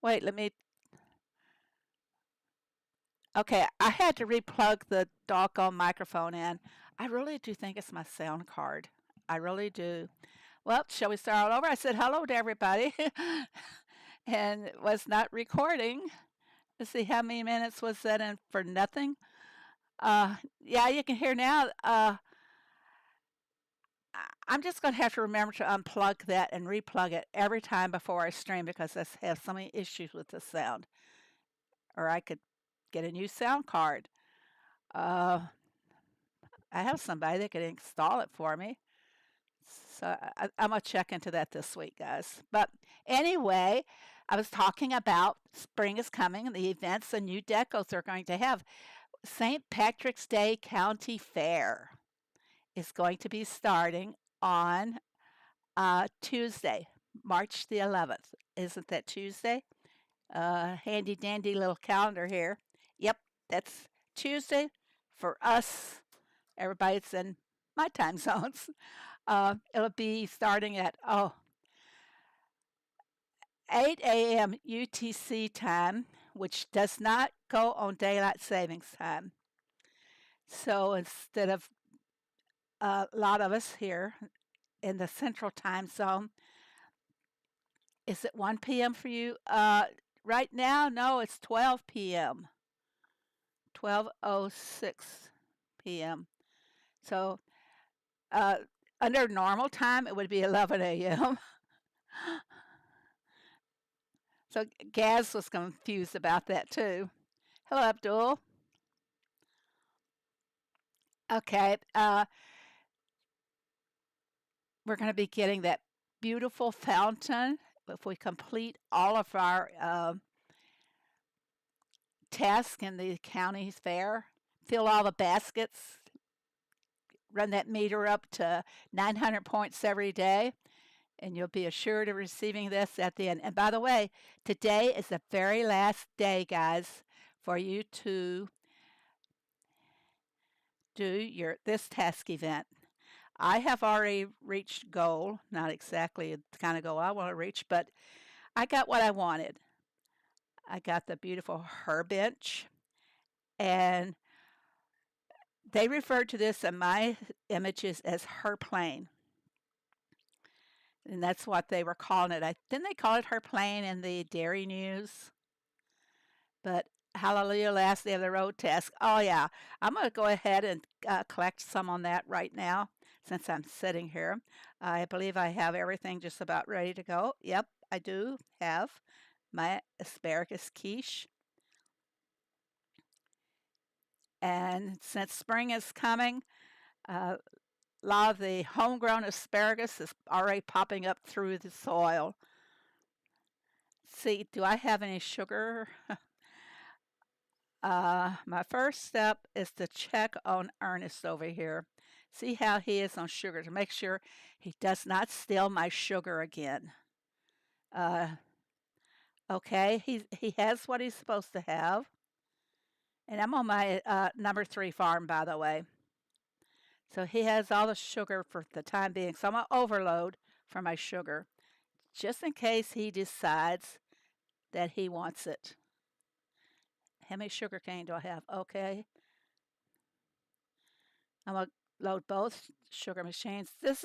Wait, let me. Okay, I had to replug the doggone microphone in. I really do think it's my sound card. I really do. Well, shall we start all over? I said hello to everybody and it was not recording. Let's see how many minutes was that in for nothing. Yeah, you can hear now. I'm just going to have to remember to unplug that and replug it every time before I stream because I have so many issues with the sound. Or I could get a new sound card. Uh, I have somebody that could install it for me. So I'm going to check into that this week, guys. But anyway, I was talking about spring is coming and the events and new decos they're going to have. St. Patrick's Day County Fair is going to be starting on Tuesday, March the 11th. Isn't that Tuesday? Handy dandy little calendar here. Yep, that's Tuesday for us. Everybody's in my time zones. It'll be starting at 8 a.m. UTC time, which does not go on daylight savings time. So instead of a lot of us here in the central time zone, is it 1 p.m. for you? Right now, no, it's 12 p.m. 12:06 p.m. So uh, under normal time, it would be 11 a.m. So Gaz was confused about that too. Hello, Abdul. Okay, we're going to be getting that beautiful fountain if we complete all of our tasks in the county fair. Fill all the baskets, run that meter up to 900 points every day, and you'll be assured of receiving this at the end. And by the way, today is the very last day, guys, for you to do this task event. I have already reached goal, not exactly the kind of goal I want to reach, but I got what I wanted. I got the beautiful her bench, and they referred to this in my images as her plane. And that's what they were calling it. Didn't they call it her plane in the Dairy News? But hallelujah, last day of the road task. Oh, yeah. I'm going to go ahead and collect some on that right now since I'm sitting here. I believe I have everything just about ready to go. Yep, I do have my asparagus quiche. And since spring is coming, a lot of the homegrown asparagus is already popping up through the soil. See, do I have any sugar? My first step is to check on Ernest over here. See how he is on sugar to make sure he does not steal my sugar again. Uh, okay, he has what he's supposed to have. And I'm on my number 3 farm, by the way. So he has all the sugar for the time being. So I'm going to overload for my sugar just in case he decides that he wants it. How many sugar cane do I have? Okay. I'm going to load both sugar machines. Is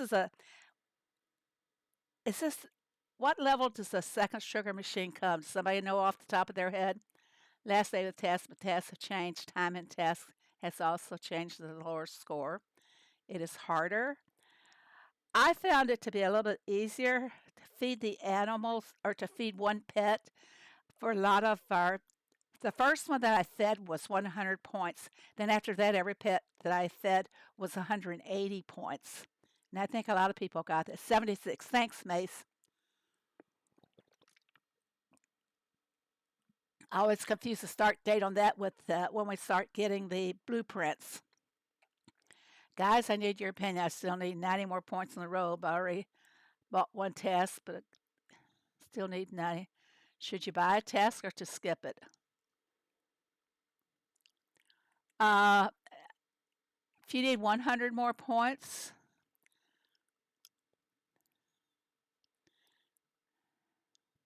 this, what level does the second sugar machine come? Does somebody know off the top of their head? Last day of the test, but tests have changed. Time in test has also changed the lower score. It is harder. I found it to be a little bit easier to feed the animals or to feed one pet for a lot of the first one that I fed was 100 points. Then after that, every pet that I fed was 180 points. And I think a lot of people got that. 76. Thanks, Mace. I always confuse the start date on that with when we start getting the blueprints. Guys, I need your opinion. I still need 90 more points in the road. I already bought one task, but still need 90. Should you buy a task or to skip it? Uh, if you need 100 more points,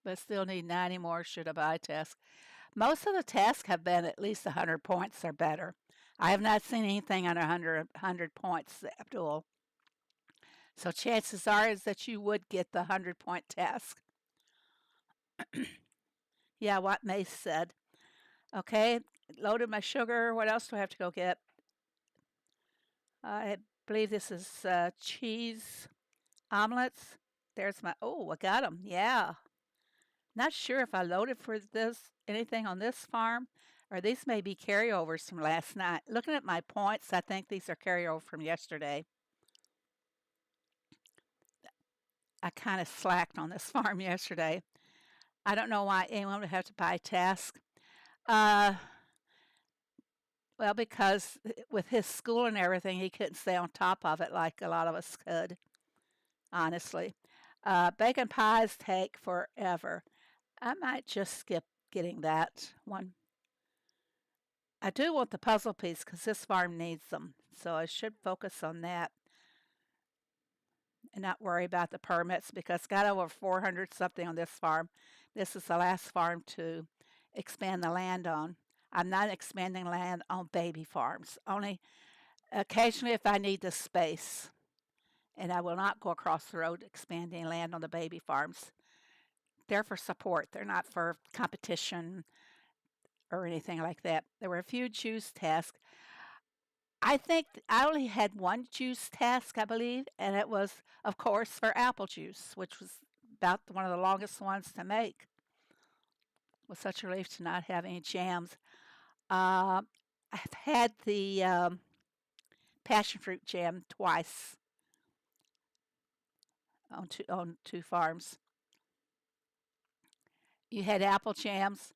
but still need 90 more should a buy task. Most of the tasks have been at least 100 points or better. I have not seen anything under 100 points, Abdul. So chances are is that you would get the 100-point task. Yeah, what Mace said. Okay, loaded my sugar. What else do I have to go get? I believe this is cheese omelets. There's my, oh, I got them. Yeah. Not sure if I loaded for this anything on this farm, or these may be carryovers from last night. Looking at my points, I think these are carryover from yesterday. I kind of slacked on this farm yesterday. I don't know why anyone would have to buy task. Uh, well, because with his school and everything, he couldn't stay on top of it like a lot of us could, honestly. Bacon pies take forever. I might just skip getting that one. I do want the puzzle piece because this farm needs them, so I should focus on that and not worry about the permits because got over 400 something on this farm. This is the last farm to expand the land on. I'm not expanding land on baby farms, only occasionally if I need the space. And I will not go across the road expanding land on the baby farms. They're for support, they're not for competition or anything like that. There were a few juice tasks. I think I only had one juice task, I believe, and it was, of course, for apple juice, which was about one of the longest ones to make. It was such a relief to not have any jams. I've had the passion fruit jam twice on two farms. You had apple jams.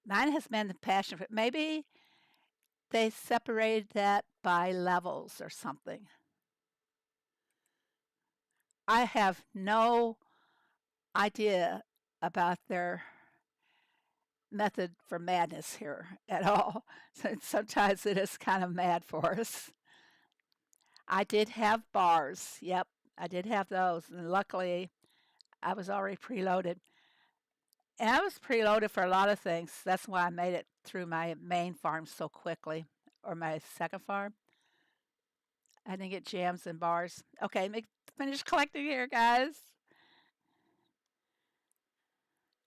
Mine has been the passion fruit. Maybe they separated that by levels or something. I have no idea about their method for madness here at all. So sometimes it is kind of mad for us. I did have bars. Yep, I did have those. And luckily, I was already preloaded. And I was preloaded for a lot of things. That's why I made it through my main farm so quickly, or my second farm. I didn't get jams and bars. Okay, let me finish collecting here, guys.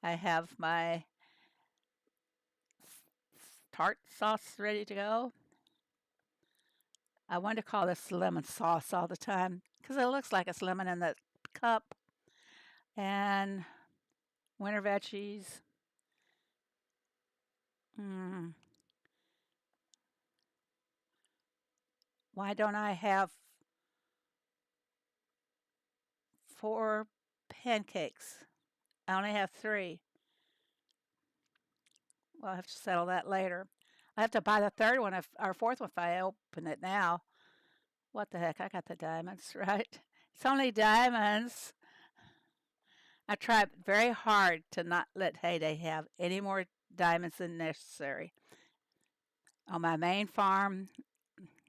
I have my tart sauce ready to go. I wanted to call this lemon sauce all the time because it looks like it's lemon in the cup. And winter veggies. Mm, why don't I have 4 pancakes? I only have 3. Well, I'll have to settle that later. I have to buy the third one or fourth one if I open it now. What the heck? I got the diamonds, right? It's only diamonds. I tried very hard to not let Heyday have any more diamonds than necessary. On my main farm,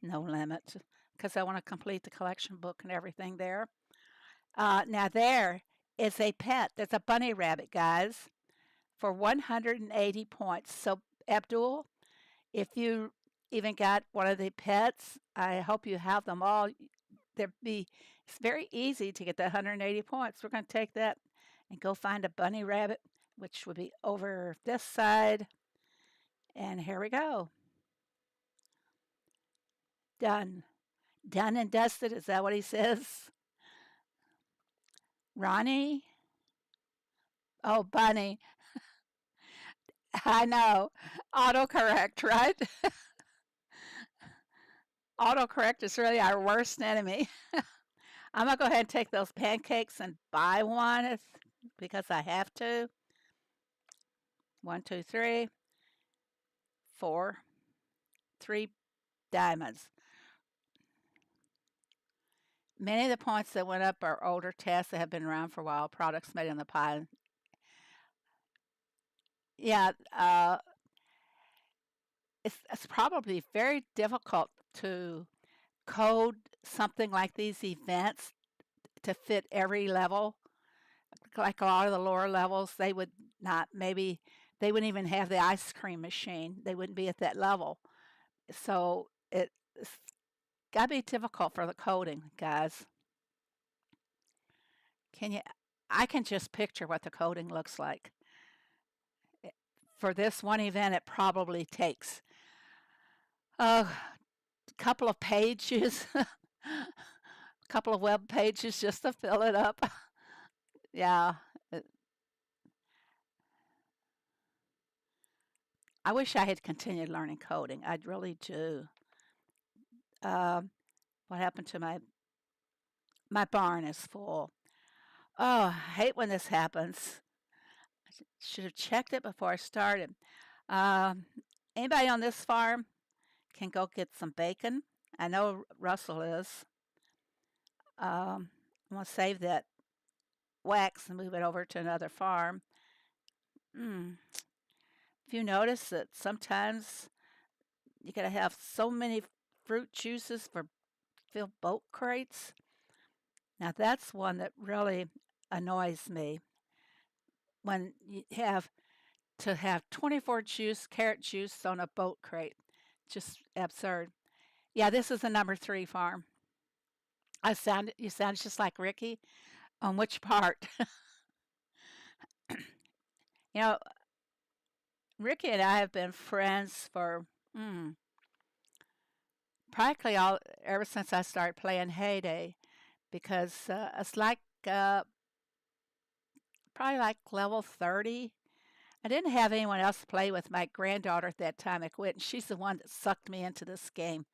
no limit, because I want to complete the collection book and everything there. Now there is a pet. There's a bunny rabbit, guys, for 180 points. So Abdul, if you even got one of the pets, I hope you have them all. It's very easy to get the 180 points. We're going to take that and go find a bunny rabbit, which would be over this side. And here we go. Done. Done and dusted. Is that what he says? Ronnie? Oh, bunny. I know. Autocorrect, right? Autocorrect is really our worst enemy. I'm going to go ahead and take those pancakes and buy one because I have to. 1, 2, 3, 4, 3 diamonds. Many of the points that went up are older tests that have been around for a while, products made in the pie. Yeah, it's probably very difficult to code something like these events to fit every level like a lot of the lower levels, they would not, maybe they wouldn't even have the ice cream machine. They wouldn't be at that level. So it's got to be difficult for the coding, guys. Can you? I can just picture what the coding looks like. For this one event, it probably takes a couple of pages, a couple of web pages just to fill it up. Yeah, I wish I had continued learning coding. I really do. Um, what happened to my barn is full. Oh, I hate when this happens. Should have checked it before I started. Um, Anybody on this farm can go get some bacon? I know Russell is. I'm gonna save that wax and move it over to another farm. Mm. If you notice that sometimes you gotta have so many fruit juices for fill boat crates. Now that's one that really annoys me when you have to have 24 carrot juice on a boat crate. Just absurd. Yeah, this is the number 3 farm. You sound just like Ricky. On which part? You know, Ricky and I have been friends for practically all ever since I started playing Heyday, because it's like probably like level 30. I didn't have anyone else to play with. My granddaughter at that time I quit, and she's the one that sucked me into this game.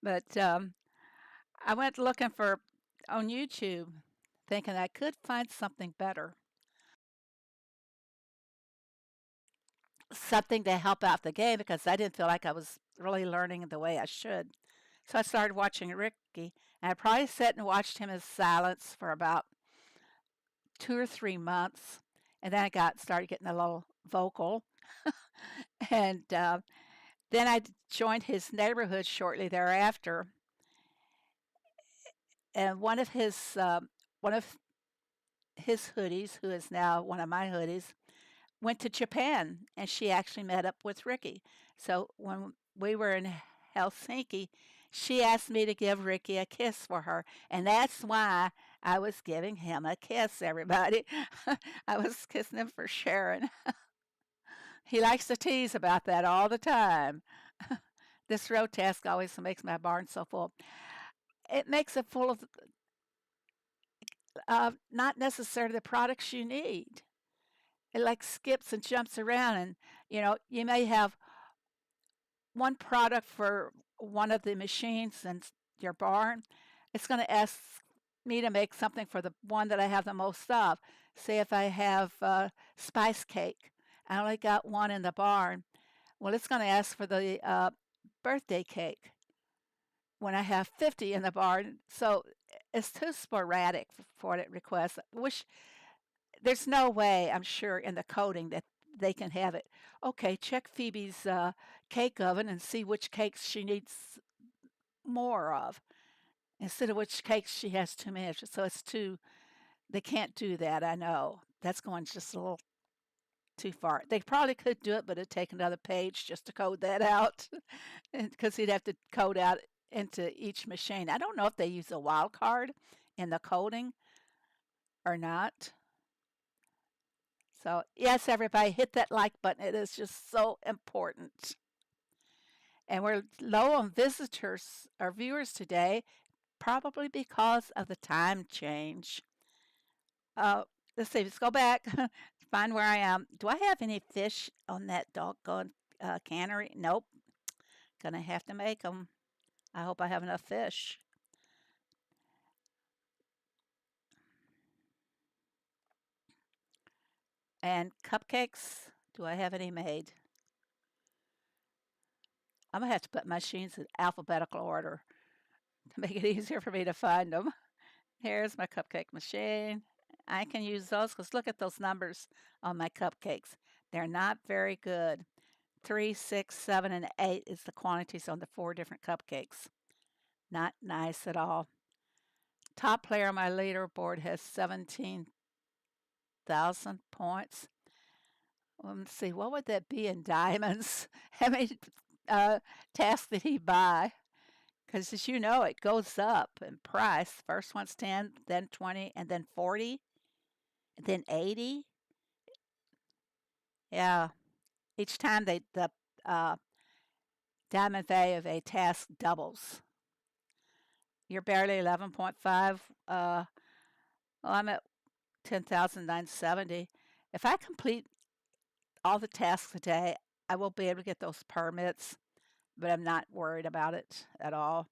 But I went looking for on YouTube, thinking I could find something better, something to help out the game because I didn't feel like I was really learning the way I should. So I started watching Ricky, and I probably sat and watched him in silence for about 2 or 3 months, and then I started getting a little vocal, and then I joined his neighborhood shortly thereafter, and one of his hoodies, who is now one of my hoodies, went to Japan, and she actually met up with Ricky. So when we were in Helsinki, she asked me to give Ricky a kiss for her, and that's why I was giving him a kiss, everybody. I was kissing him for Sharon. He likes to tease about that all the time. This road task always makes my barn so full. It makes it full of not necessarily the products you need. It like skips and jumps around, and you may have one product for one of the machines in your barn. It's going to ask me to make something for the one that I have the most of. Say if I have spice cake, I only got one in the barn. Well, it's going to ask for the birthday cake when I have 50 in the barn. So it's too sporadic for what it requests. Wish there's no way, I'm sure, in the coding that they can have it. Okay, check Phoebe's cake oven and see which cakes she needs more of instead of which cakes she has too many. So they can't do that, I know. That's going just a little too far. They probably could do it, but it'd take another page just to code that out because he'd have to code out into each machine. I don't know if they use a wildcard in the coding or not. So, yes, everybody, hit that like button. It is just so important. And we're low on visitors or viewers today, probably because of the time change. Let's see, let's go back, find where I am. Do I have any fish on that doggone cannery? Nope. Gonna have to make them. I hope I have enough fish. And cupcakes, do I have any made? I'm gonna have to put my machines in alphabetical order to make it easier for me to find them. Here's my cupcake machine. I can use those because look at those numbers on my cupcakes. They're not very good. 3, 6, 7, and 8 is the quantities on the 4 different cupcakes. Not nice at all. Top player on my leaderboard has 17 10,000 points. Let's see, what would that be in diamonds? How many tasks did he buy? Because as you know, it goes up in price. First one's 10, then 20, and then 40, and then 80. Yeah, each time the uh, diamond value of a task doubles. You're barely 11.5. Well, I'm at 10,970. If I complete all the tasks today, I will be able to get those permits, but I'm not worried about it at all.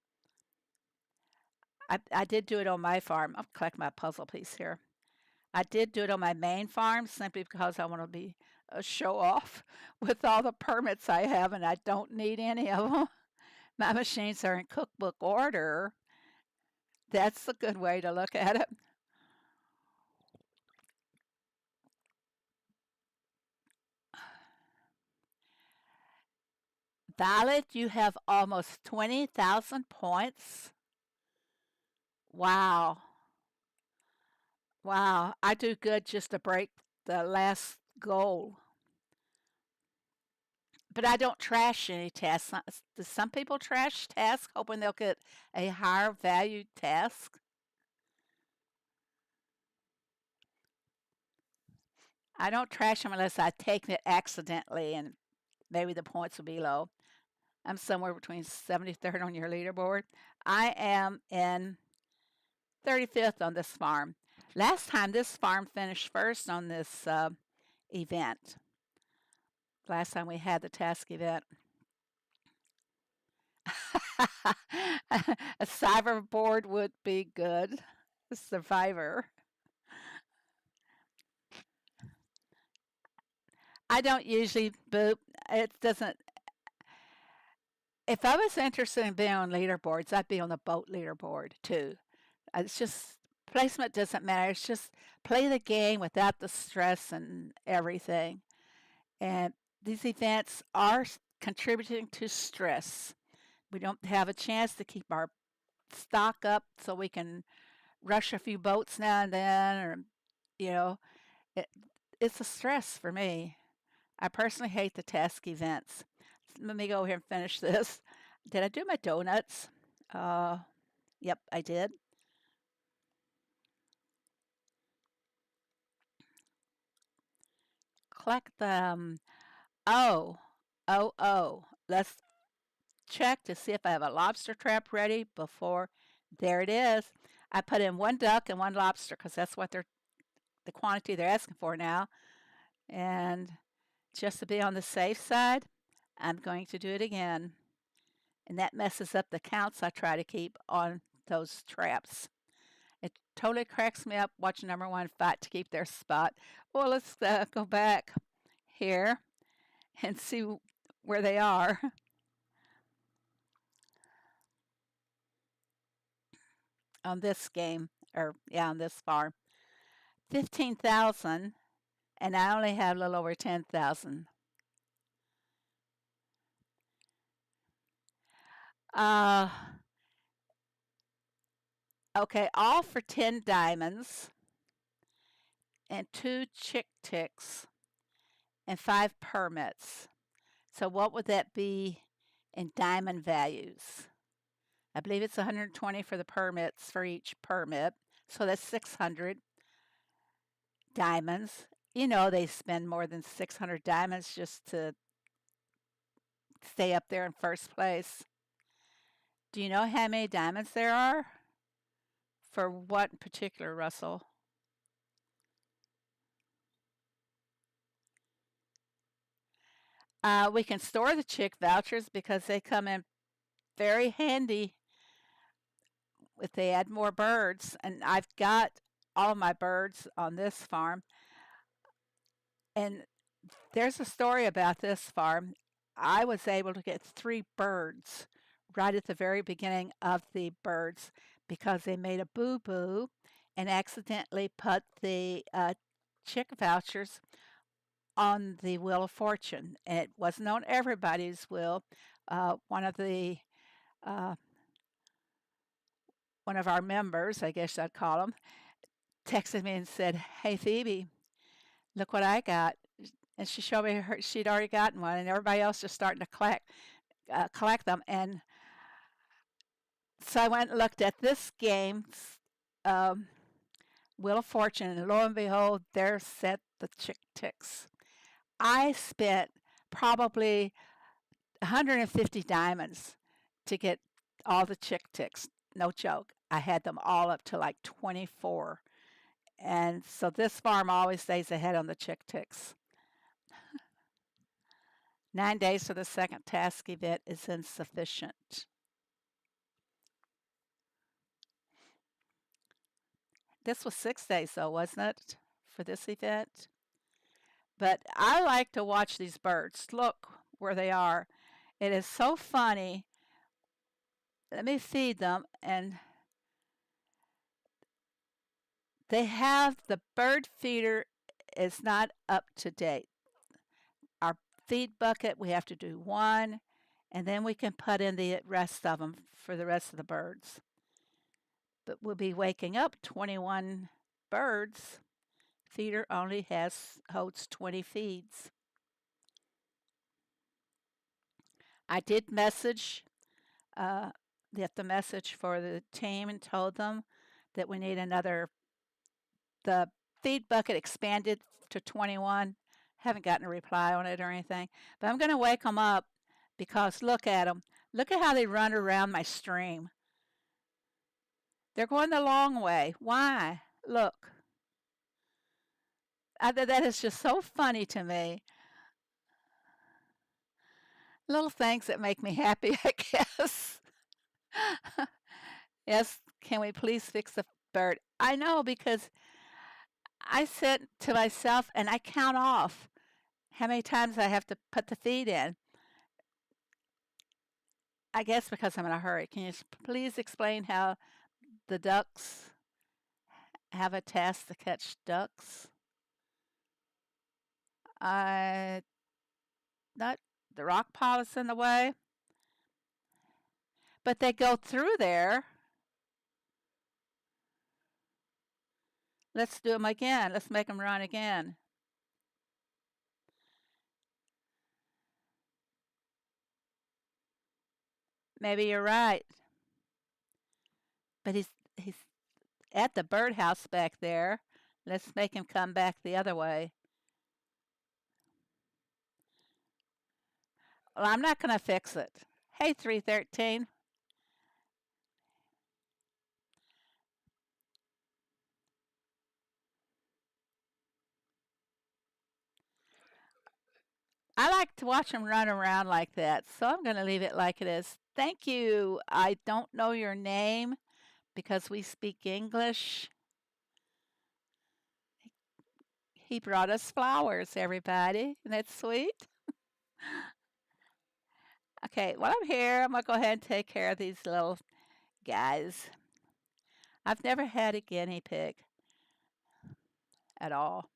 I did do it on my farm. I'll collect my puzzle piece here. I did do it on my main farm simply because I want to be a show off with all the permits I have, and I don't need any of them. My machines are in cookbook order. That's a good way to look at it. Valid, you have almost 20,000 points. Wow. Wow. I do good just to break the last goal. But I don't trash any tasks. Do some people trash tasks hoping they'll get a higher valued task? I don't trash them unless I take it accidentally and maybe the points will be low. I'm somewhere between 73rd on your leaderboard. I am in 35th on this farm. Last time this farm finished first on this event. Last time we had the task event. A cyber board would be good. A survivor. I don't usually boop. It doesn't. If I was interested in being on leaderboards, I'd be on the boat leaderboard too. It's just placement doesn't matter. It's just play the game without the stress and everything. And these events are contributing to stress. We don't have a chance to keep our stock up so we can rush a few boats now and then, or you know, it, it's a stress for me. I personally hate the task events. Let me go here and finish this. Did I do my donuts? Uh, yep, I did. Collect them. Oh, oh. Let's check to see if I have a lobster trap ready before. There it is. I put in one duck and one lobster because that's what the quantity they're asking for now. And just to be on the safe side, I'm going to do it again. And that messes up the counts I try to keep on those traps. It totally cracks me up watching number one fight to keep their spot. Well, let's go back here and see where they are on this game, or yeah, on this farm. 15,000, and I only have a little over 10,000. Uh, okay, all for 10 diamonds and 2 chick ticks and 5 permits. So what would that be in diamond values? I believe it's 120 for the permits for each permit. So that's 600 diamonds. You know, they spend more than 600 diamonds just to stay up there in first place. Do you know how many diamonds there are? For what in particular, Russell? We can store the chick vouchers because they come in very handy if they add more birds. And I've got all my birds on this farm. And there's a story about this farm. I was able to get 3 birds right at the very beginning of the birds because they made a boo-boo and accidentally put the chick vouchers on the Wheel of Fortune. And it wasn't on everybody's wheel. One of the uh, one of our members, I guess I'd call them, texted me and said, "Hey Phoebe, Look what I got. And she showed me she'd already gotten one, and everybody else just starting to collect them. And so I went and looked at this game's um, Wheel of Fortune, and lo and behold, there sat the chick ticks. I spent probably 150 diamonds to get all the chick ticks. No joke. I had them all up to like 24. And so this farm always stays ahead on the chick ticks. 9 days for the second task event is insufficient. This was 6 days, though, wasn't it, for this event? But I like to watch these birds. Look where they are. It is so funny. Let me feed them, and they have the bird feeder is not up to date. Our feed bucket, we have to do one, and then we can put in the rest of them for the rest of the birds. But we'll be waking up 21 birds. Feeder only holds 20 feeds. I did message get the message for the team and told them that we need the feed bucket expanded to 21. Haven't gotten a reply on it or anything, but I'm going to wake them up because look at them. Look at how they run around my stream. They're going the long way. Why? Look. That is just so funny to me. Little things that make me happy, I guess. Yes, can we please fix the bird? I know because I sit to myself and I count off how many times I have to put the feed in. I guess because I'm in a hurry. Can you please explain how the ducks have a task to catch ducks? I not the rock pile is in the way, but they go through there. Let's do them again. Let's make them run again. Maybe you're right. But he's at the birdhouse back there. Let's make him come back the other way. Well, I'm not going to fix it. Hey, 313. I like to watch them run around like that, so I'm going to leave it like it is. Thank you. I don't know your name because we speak English. He brought us flowers, everybody. Isn't that sweet? Okay, while I'm here, I'm going to go ahead and take care of these little guys. I've never had a guinea pig at all.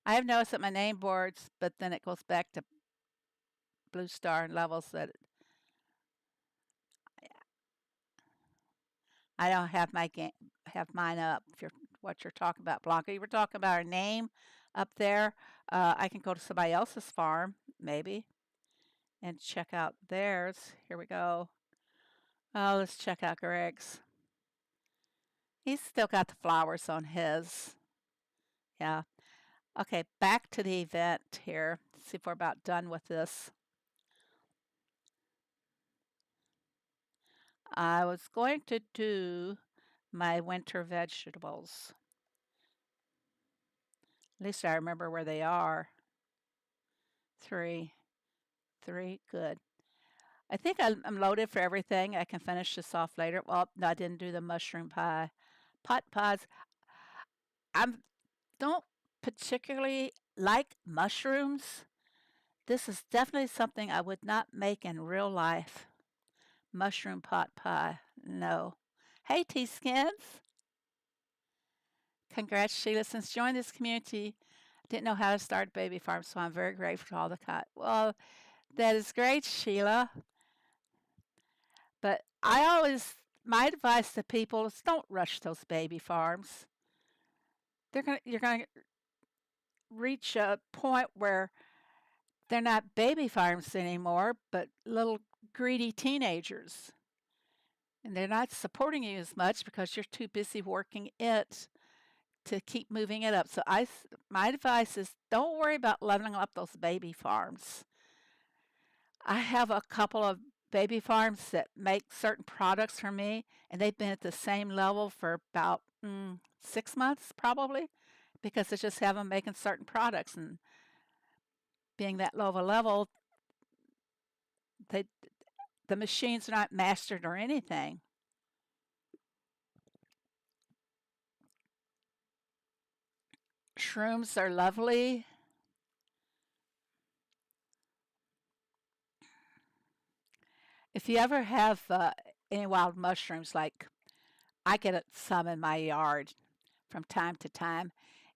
I have noticed that my name boards, but then it goes back to blue star and levels that I don't have have mine up. If you're what you're talking about, Blanca, you were talking about our name up there. I can go to somebody else's farm maybe and check out theirs. Here we go. Oh, let's check out Greg's. He's still got the flowers on his. Yeah. Okay, back to the event here. Let's see if we're about done with this. I was going to do my winter vegetables. At least I remember where they are. Three, good. I think I'm loaded for everything. I can finish this off later. Well, no, I didn't do the mushroom pie. Pot pies. I don't particularly like mushrooms. This is definitely something I would not make in real life. Mushroom pot pie. No. Hey, T-Skins. Congrats, Sheila. Since joining this community, didn't know how to start a baby farm, so I'm very grateful for all the Well, that is great, Sheila. But my advice to people is don't rush those baby farms. You're gonna reach a point where they're not baby farms anymore, but little greedy teenagers. And they're not supporting you as much because you're too busy working it to keep moving it up. So my advice is don't worry about leveling up those baby farms. I have a couple of baby farms that make certain products for me, and they've been at the same level for about 6 months probably because I just have them making certain products and being that low of a level, they the machine's not mastered or anything. Shrooms are lovely. If you ever have any wild mushrooms, like I get some in my yard from time to time,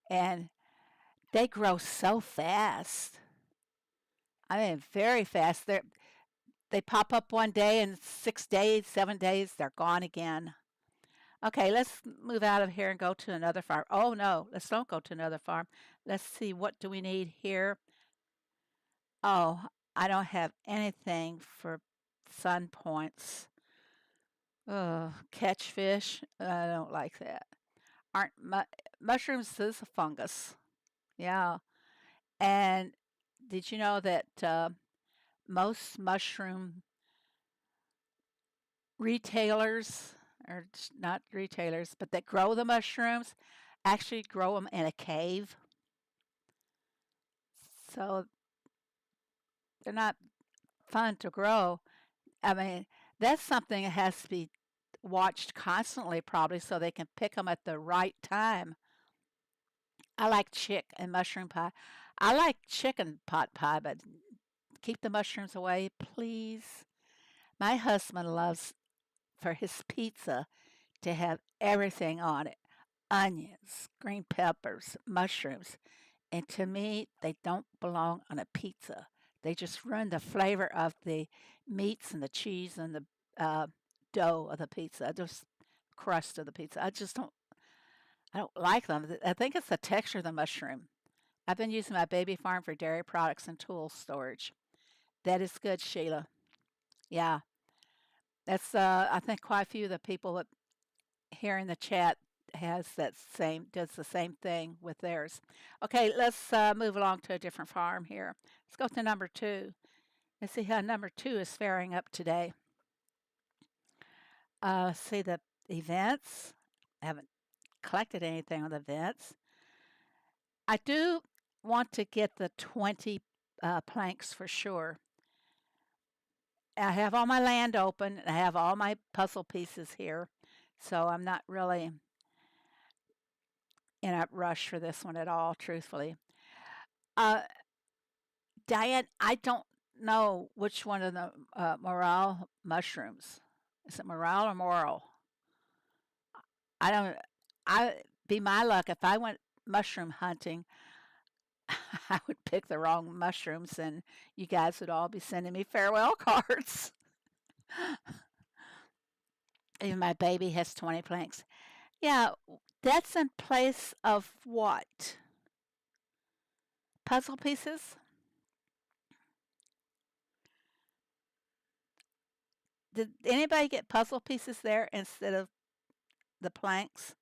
and they grow so fast. I mean, very fast. They pop up one day, and 6 days, 7 days, they're gone again. Okay, let's move out of here and go to another farm. Oh no, let's don't go to another farm. Let's see, what do we need here? Oh, I don't have anything for sun points. Oh, catch fish. I don't like that. Aren't mushrooms is a fungus. Yeah. And did you know that most mushroom retailers, or not retailers, but that grow the mushrooms, actually grow them in a cave? So they're not fun to grow. I mean, that's something that has to be watched constantly, probably, so they can pick them at the right time. I like chick and mushroom pie. I like chicken pot pie, but keep the mushrooms away, please. My husband loves for his pizza to have everything on it: onions, green peppers, mushrooms. And to me, they don't belong on a pizza. They just ruin the flavor of the meats and the cheese and the uh, dough of the pizza, just crust of the pizza. I don't like them. I think it's the texture of the mushroom. I've been using my baby farm for dairy products and tool storage. That is good, Sheila. Yeah, that's I think quite a few of the people that here in the chat does the same thing with theirs. Okay, let's move along to a different farm here. Let's go to number 2. Let's see how number 2 is faring up today. See the events. I haven't collected anything on the events. I do want to get the 20 planks for sure. I have all my land open. I have all my puzzle pieces here. So I'm not really in a rush for this one at all, truthfully. Uh, Diane, I don't know which one of the morale mushrooms. Is it morale or moral? I don't. I be my luck if I went mushroom hunting, I would pick the wrong mushrooms, and you guys would all be sending me farewell cards. Even my baby has 20 planks. Yeah, that's in place of what? Puzzle pieces? Did anybody get puzzle pieces there instead of the planks?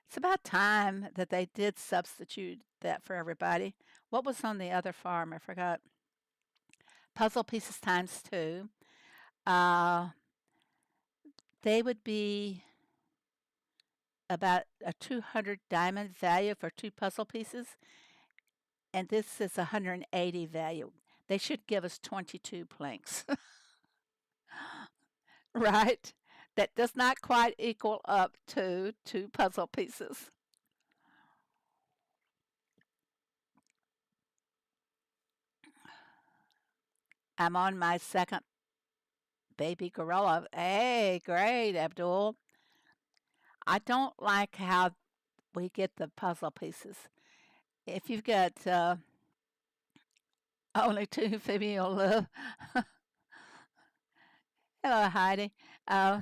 It's about time that they did substitute that for everybody. What was on the other farm? I forgot. Puzzle pieces times 2. Uh, they would be about a 200 diamond value for 2 puzzle pieces, and this is 180 value. They should give us 22 planks, right? That does not quite equal up to 2 puzzle pieces. I'm on my second baby gorilla. Hey, great, Abdul. I don't like how we get the puzzle pieces. If you've got only 2, Phoebe will live. Hello, Heidi. Uh,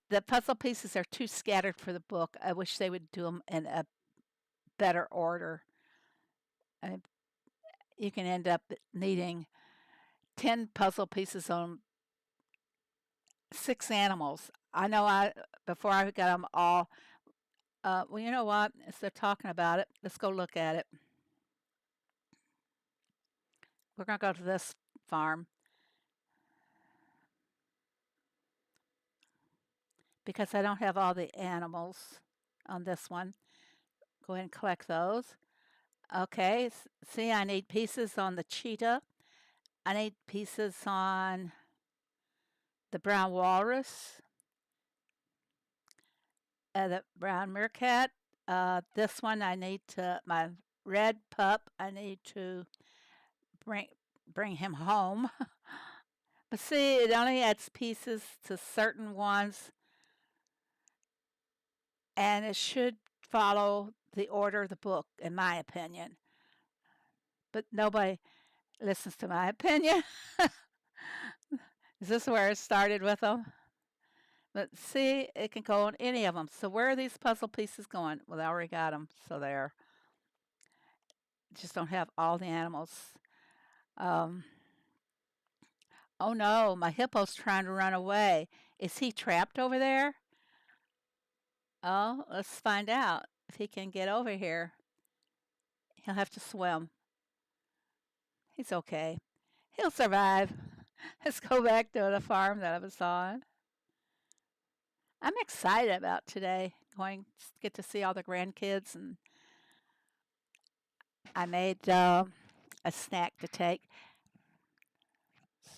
The puzzle pieces are too scattered for the book. I wish they would do them in a better order. I You can end up needing 10 puzzle pieces on 6 animals. I know before I got them all, well, you know what? Instead of talking about it, let's go look at it. We're going to go to this farm because I don't have all the animals on this one. Go ahead and collect those. Okay, see, I need pieces on the cheetah. I need pieces on the brown walrus, the brown meerkat. This one I need my red pup, I need to bring him home. But see, it only adds pieces to certain ones, and it should follow the order of the book, in my opinion. But nobody listens to my opinion. Is this where it started with them? But see, it can go on any of them. So where are these puzzle pieces going? Well, I already got them, so there. Just don't have all the animals. Um, oh no, my hippo's trying to run away. Is he trapped over there? Oh, let's find out if he can get over here. He'll have to swim. He's okay. He'll survive. Let's go back to the farm that I was on. I'm excited about today. Going to get to see all the grandkids, and I made a snack to take.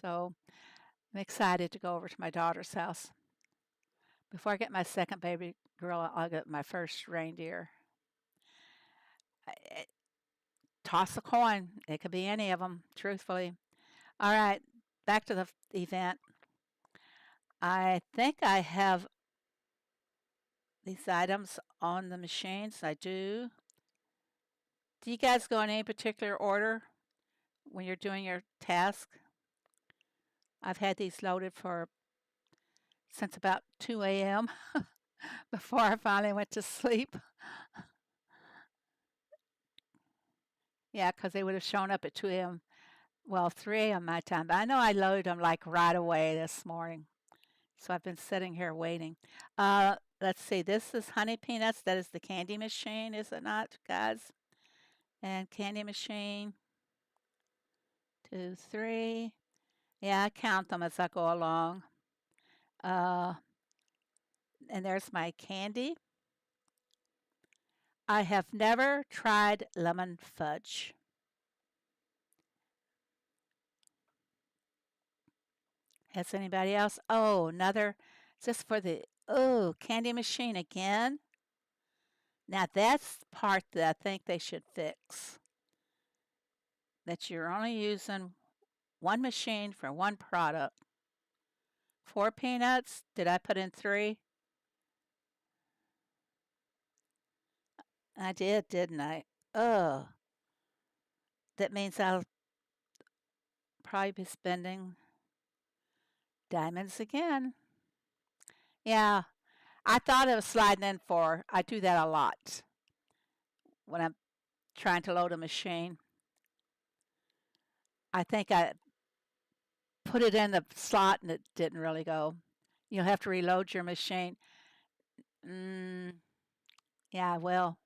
So I'm excited to go over to my daughter's house. Before I get my second baby girl, I'll get my first reindeer. Toss a coin. It could be any of them, truthfully. All right, back to the event. I think I have these items on the machines. I do. Do you guys go in any particular order when you're doing your task? I've had these loaded since about 2 a.m. before I finally went to sleep. Yeah, because they would have shown up at 2 a.m. Well, 3 a.m. my time. But I know I loaded them like right away this morning. So I've been sitting here waiting. Let's see. This is Honey Peanuts. That is the candy machine, is it not, guys? And candy machine. 2, 3. Yeah, I count them as I go along. And there's my candy. I have never tried lemon fudge. Has anybody else? Oh, another. Is this for the candy machine again? Now that's the part that I think they should fix. That you're only using one machine for one product. 4 peanuts. Did I put in 3? I did, didn't I? Oh, that means I'll probably be spending diamonds again. Yeah, I thought it was sliding in 4. I do that a lot when I'm trying to load a machine. I think I put it in the slot and it didn't really go. You'll have to reload your machine. Yeah, well,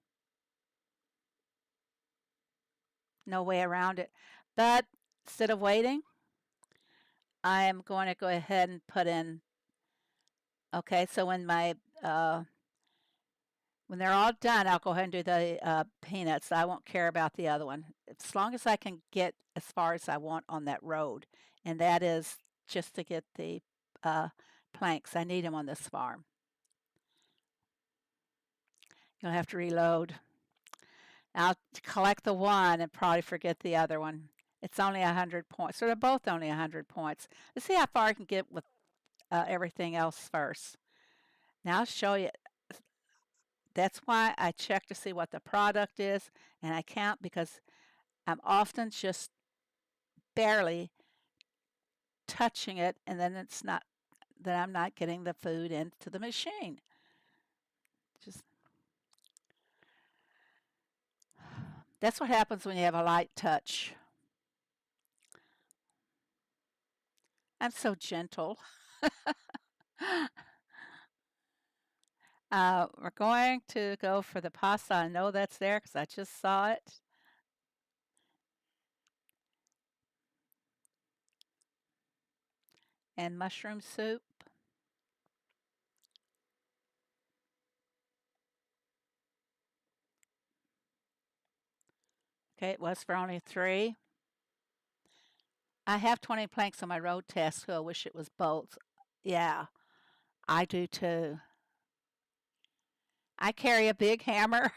no way around it. But instead of waiting, I am going to go ahead and put in. Okay, so when when they're all done, I'll go ahead and do the peanuts. I won't care about the other one. As long as I can get as far as I want on that road, and that is just to get the planks. I need them on this farm. You'll have to reload. I'll collect the one and probably forget the other one. It's only 100 points. So they're both only 100 points. Let's see how far I can get with everything else first. Now I'll show you. That's why I check to see what the product is, and I count because I'm often just barely touching it, and then that I'm not getting the food into the machine. Just that's what happens when you have a light touch. I'm so gentle. We're going to go for the pasta. I know that's there because I just saw it. And mushroom soup. Okay, it was for only 3. I have 20 planks on my road test, so I wish it was bolts. Yeah, I do too. I carry a big hammer.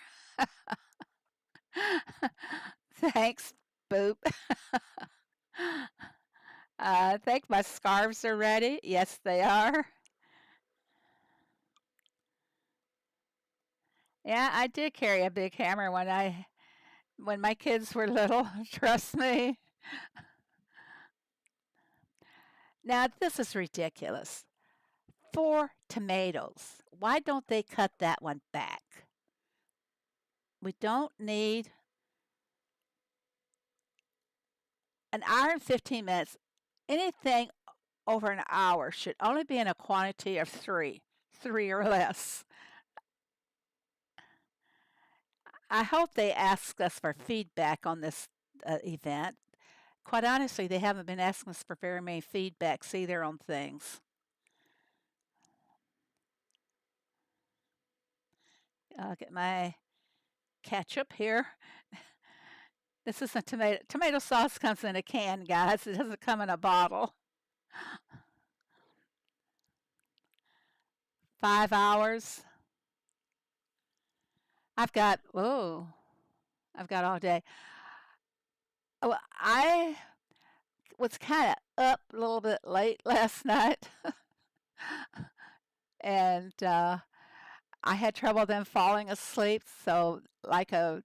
Thanks, Boop. I think my scarves are ready. Yes, they are. Yeah, I did carry a big hammer when my kids were little. Trust me. Now this is ridiculous. 4 tomatoes. Why don't they cut that one back? We don't need an hour and 15 minutes. Anything over an hour should only be in a quantity of 3 or less. I hope they ask us for feedback on this event. Quite honestly, they haven't been asking us for very many feedbacks either on things. I'll get my ketchup here. This isn't tomato. Tomato sauce comes in a can, guys. It doesn't come in a bottle. 5 hours. I've got all day. Oh, I was kind of up a little bit late last night, and I had trouble then falling asleep. So, I got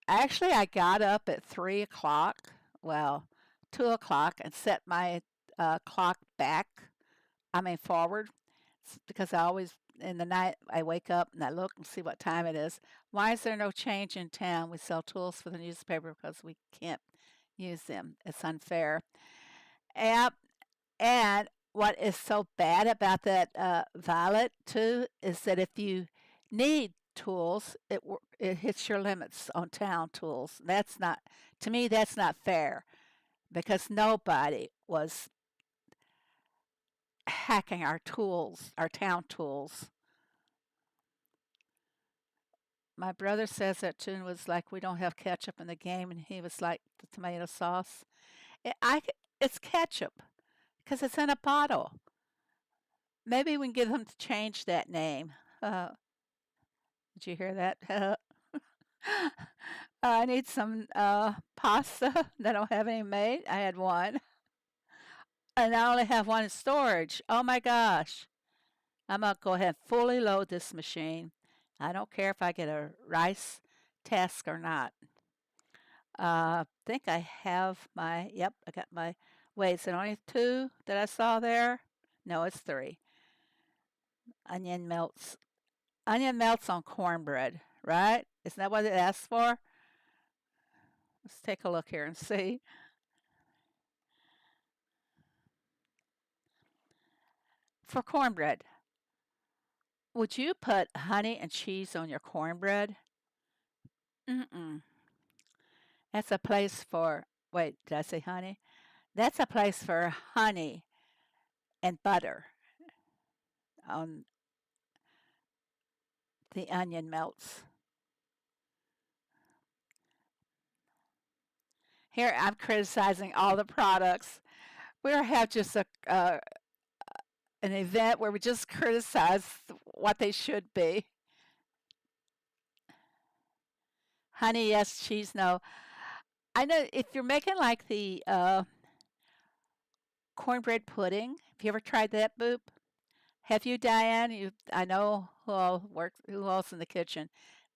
I got up at 3 o'clock. Well, 2 o'clock, and set my clock back. I mean forward, because I always in the night I wake up and I look and see what time it is. Why is there no change in town? We sell tools for the newspaper because we can't use them. It's unfair. Yep. And what is so bad about that violet too is that if you need tools, it hits your limits on town tools. That's not to me. That's not fair because nobody was hacking our tools, our town tools. My brother says that too and was like, "We don't have ketchup in the game," and he was like, "The tomato sauce." It's ketchup because it's in a bottle. Maybe we can get them to change that name. Uh, did you hear that? I need some pasta that I don't have any made. I had one, and I only have one in storage. Oh my gosh! I'm gonna go ahead and fully load this machine. I don't care if I get a rice task or not. I think I have my. Yep, I got my. Wait, is it only 2 that I saw there? No, it's 3. Onion melts. Onion melts on cornbread, right? Isn't that what it asks for? Let's take a look here and see. For cornbread, would you put honey and cheese on your cornbread? Mm-mm. That's a place for, wait, did I say honey? That's a place for honey and butter on the onion melts. Here I'm criticizing all the products. We have just an event where we just criticize what they should be. Honey, yes. Cheese, no. I know if you're making like the cornbread pudding. Have you ever tried that, Boop? Have you, Diane? I know who else in the kitchen.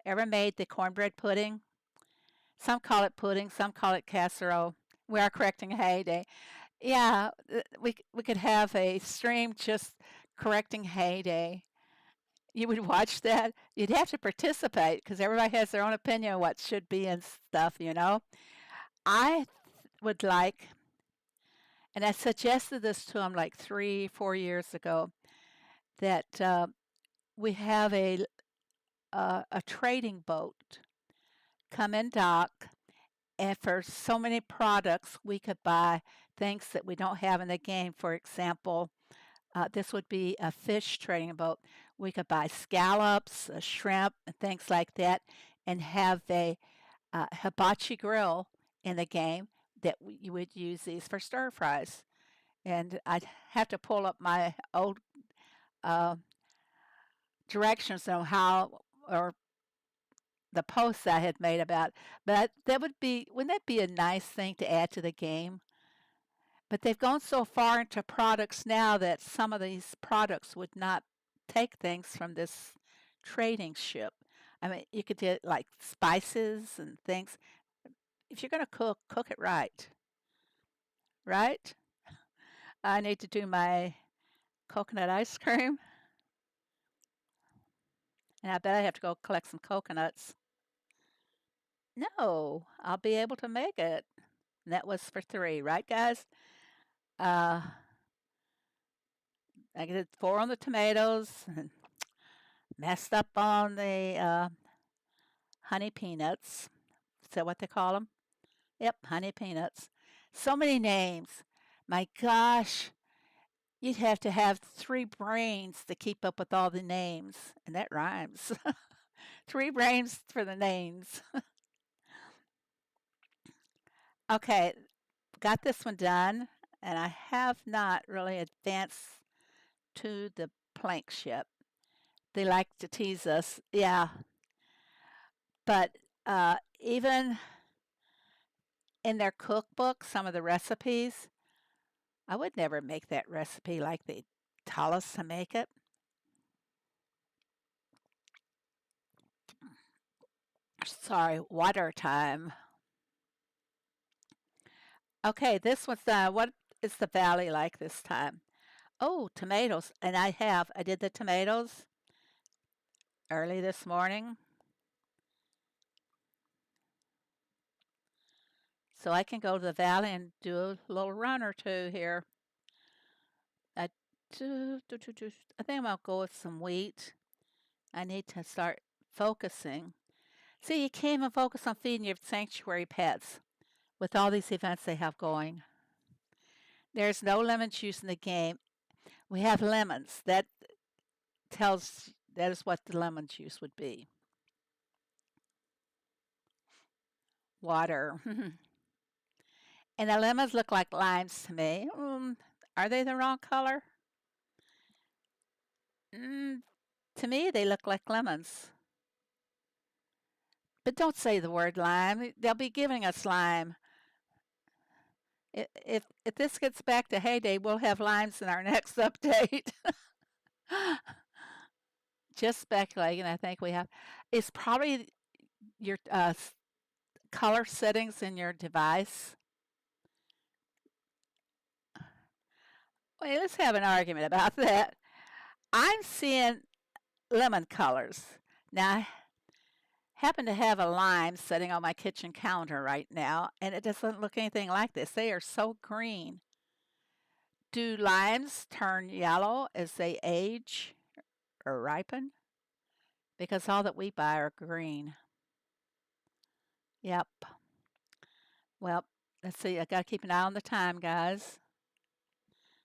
Ever made the cornbread pudding? Some call it pudding, some call it casserole. We are correcting Heyday. Yeah, we could have a stream just correcting heyday. You would watch that. You'd have to participate because everybody has their own opinion of what should be and stuff, you know. I would like, and I suggested this to him like 3, 4 years ago, that we have a trading boat come and dock, and for so many products, we could buy things that we don't have in the game. For example, this would be a fish trading boat. We could buy scallops, shrimp, and things like that, and have a hibachi grill in the game that you would use these for stir fries. And I'd have to pull up my old uh, directions on how or the posts I had made about. But that would be wouldn't that be a nice thing to add to the game? But they've gone so far into products now that some of these products would not take things from this trading ship. I mean, you could get like spices and things. If you're going to cook, cook it right, right? I need to do my coconut ice cream, and I bet I have to go collect some coconuts. No, I'll be able to make it. And that was for three, right, guys? Uh, I did four on the tomatoes, and messed up on the honey peanuts. Is that what they call them? Yep, honey peanuts. So many names. My gosh, you'd have to have three brains to keep up with all the names, and that rhymes. Three brains for the names. Okay, got this one done, and I have not really advanced to the plank ship. They like to tease us, yeah, but even in their cookbook, some of the recipes, I would never make that recipe like they tell us to make it. Sorry, water time. Okay, this one's what is the valley like this time? Oh, tomatoes. And I did the tomatoes early this morning. So I can go to the valley and do a little run or two here. I, I think I'll go with some wheat. I need to start focusing. See, you can't even focus on feeding your sanctuary pets with all these events they have going. There's no lemon juice in the game. We have lemons. That is what the lemon juice would be. Water. And the lemons look like limes to me. Are they the wrong color? Mm, to me, they look like lemons. But don't say the word lime. They'll be giving us lime. If this gets back to heyday, we'll have limes in our next update. Just speculating. I think we have. It's probably your color settings in your device. Well, let's have an argument about that. I'm seeing lemon colors. Now, I happen to have a lime sitting on my kitchen counter right now, and it doesn't look anything like this. They are so green. Do limes turn yellow as they age or ripen? Because all that we buy are green. Yep. Well, let's see. I got to keep an eye on the time, guys,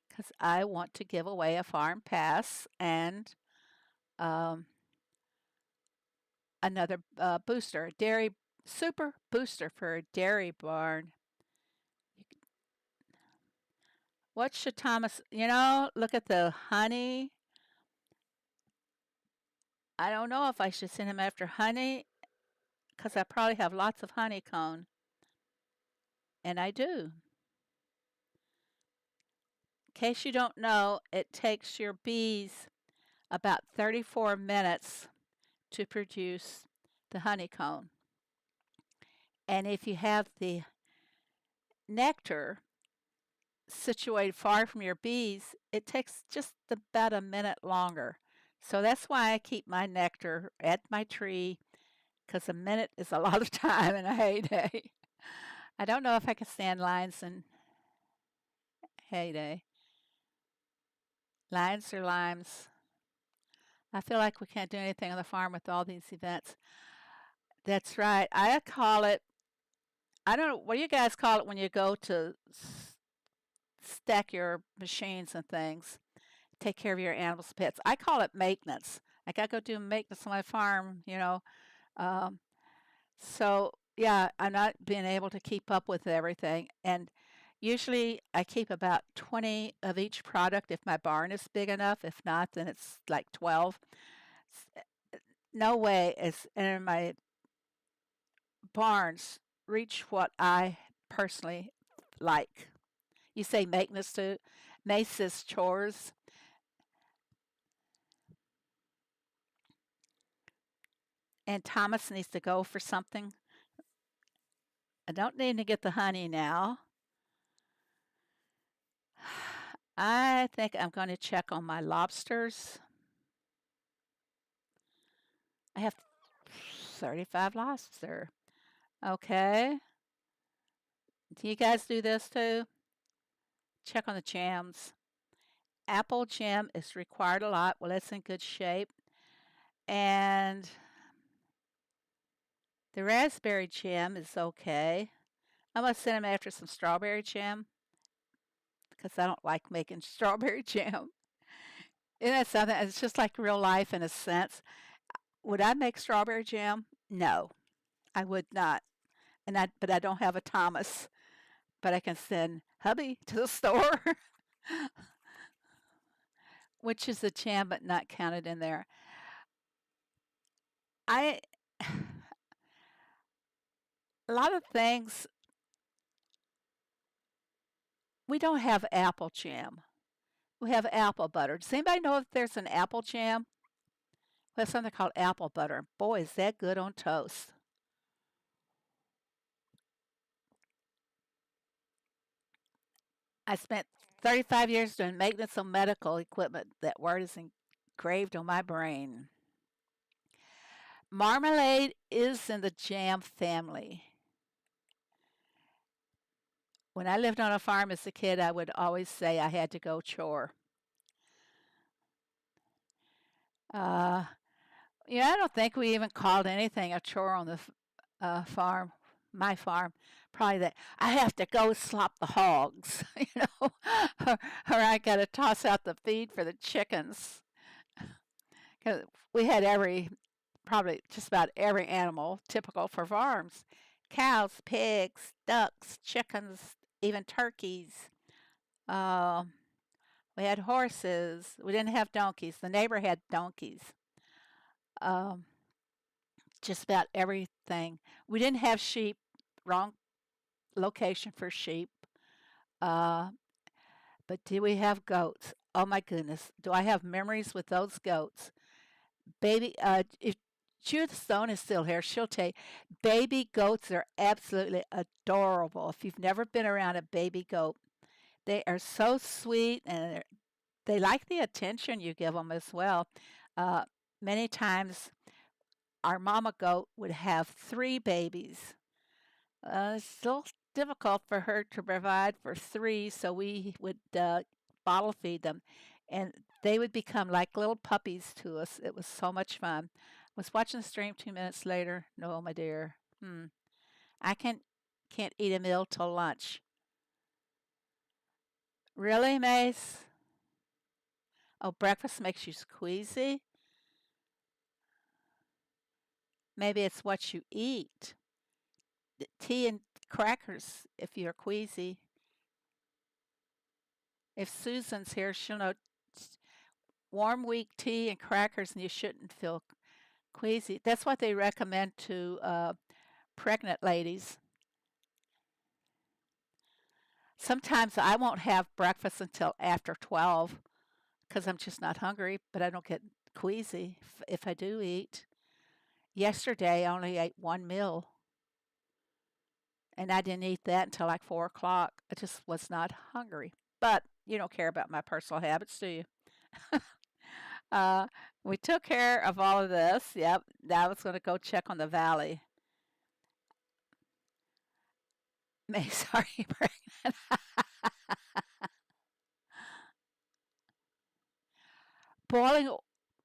because I want to give away a farm pass and um, another booster, dairy super booster for a dairy barn. What should Thomas, look at the honey. I don't know if I should send him after honey because I probably have lots of honeycomb. And I do. In case you don't know, it takes your bees about 34 minutes to produce the honeycomb. And if you have the nectar, situated far from your bees, it takes just about a minute longer. So that's why I keep my nectar at my tree, because a minute is a lot of time in a heyday. I don't know if I can stand lines in heyday. Lines or limes. I feel like we can't do anything on the farm with all these events. That's right. I call it, I don't know, what do you guys call it when you go to stack your machines and things, take care of your animals, pets? I call it maintenance. Like I go do maintenance on my farm. Um, so yeah, I'm not being able to keep up with everything. And usually I keep about 20 of each product if my barn is big enough. If not, then it's like 12. No way is any of my barns reach what I personally like. You say maintenance to Mace's chores. And Thomas needs to go for something. I don't need to get the honey now. I think I'm going to check on my lobsters. I have 35 lobster. Okay. Do you guys do this too? Check on the jams. Apple jam is required a lot. Well, it's in good shape. And the raspberry jam is okay. I'm going to send them after some strawberry jam because I don't like making strawberry jam. Isn't that something? It's just like real life in a sense. Would I make strawberry jam? No, I would not. But I don't have a Thomas. But I can send hubby to the store, which is a jam but not counted in there. I a lot of things we don't have apple jam. We have apple butter. Does anybody know if there's an apple jam? We have something called apple butter. Boy, is that good on toast. I spent 35 years doing maintenance on medical equipment. That word is engraved on my brain. Marmalade is in the jam family. When I lived on a farm as a kid, I would always say I had to go chore. Uh, I don't think we even called anything a chore on the farm, my farm. Probably that I have to go slop the hogs, or I got to toss out the feed for the chickens. 'Cause we had probably just about every animal typical for farms: cows, pigs, ducks, chickens, even turkeys. Um, we had horses. We didn't have donkeys. The neighbor had donkeys. Um, just about everything. We didn't have sheep. Wrong location for sheep. Uh, but do we have goats? Oh my goodness. Do I have memories with those goats? If Judith Stone is still here, she'll tell you, baby goats are absolutely adorable. If you've never been around a baby goat, they are so sweet and they like the attention you give them as well. Uh, Many times, our mama goat would have 3 babies. It's still difficult for her to provide for 3, so we would bottle feed them, and they would become like little puppies to us. It was so much fun. Was watching the stream 2 minutes later. No, my dear. I can't eat a meal till lunch. Really, Mace? Oh, breakfast makes you squeezy? Maybe it's what you eat. Tea and crackers if you're queasy. If Susan's here, she'll know warm, weak tea and crackers, and you shouldn't feel queasy. That's what they recommend to pregnant ladies. Sometimes I won't have breakfast until after 12 because I'm just not hungry, but I don't get queasy if I do eat. Yesterday, I only ate one meal. And I didn't eat that until like 4 o'clock. I just was not hungry. But you don't care about my personal habits, do you? Uh, we took care of all of this. Yep. Now I was going to go check on the valley. May, sorry, pregnant. Boiling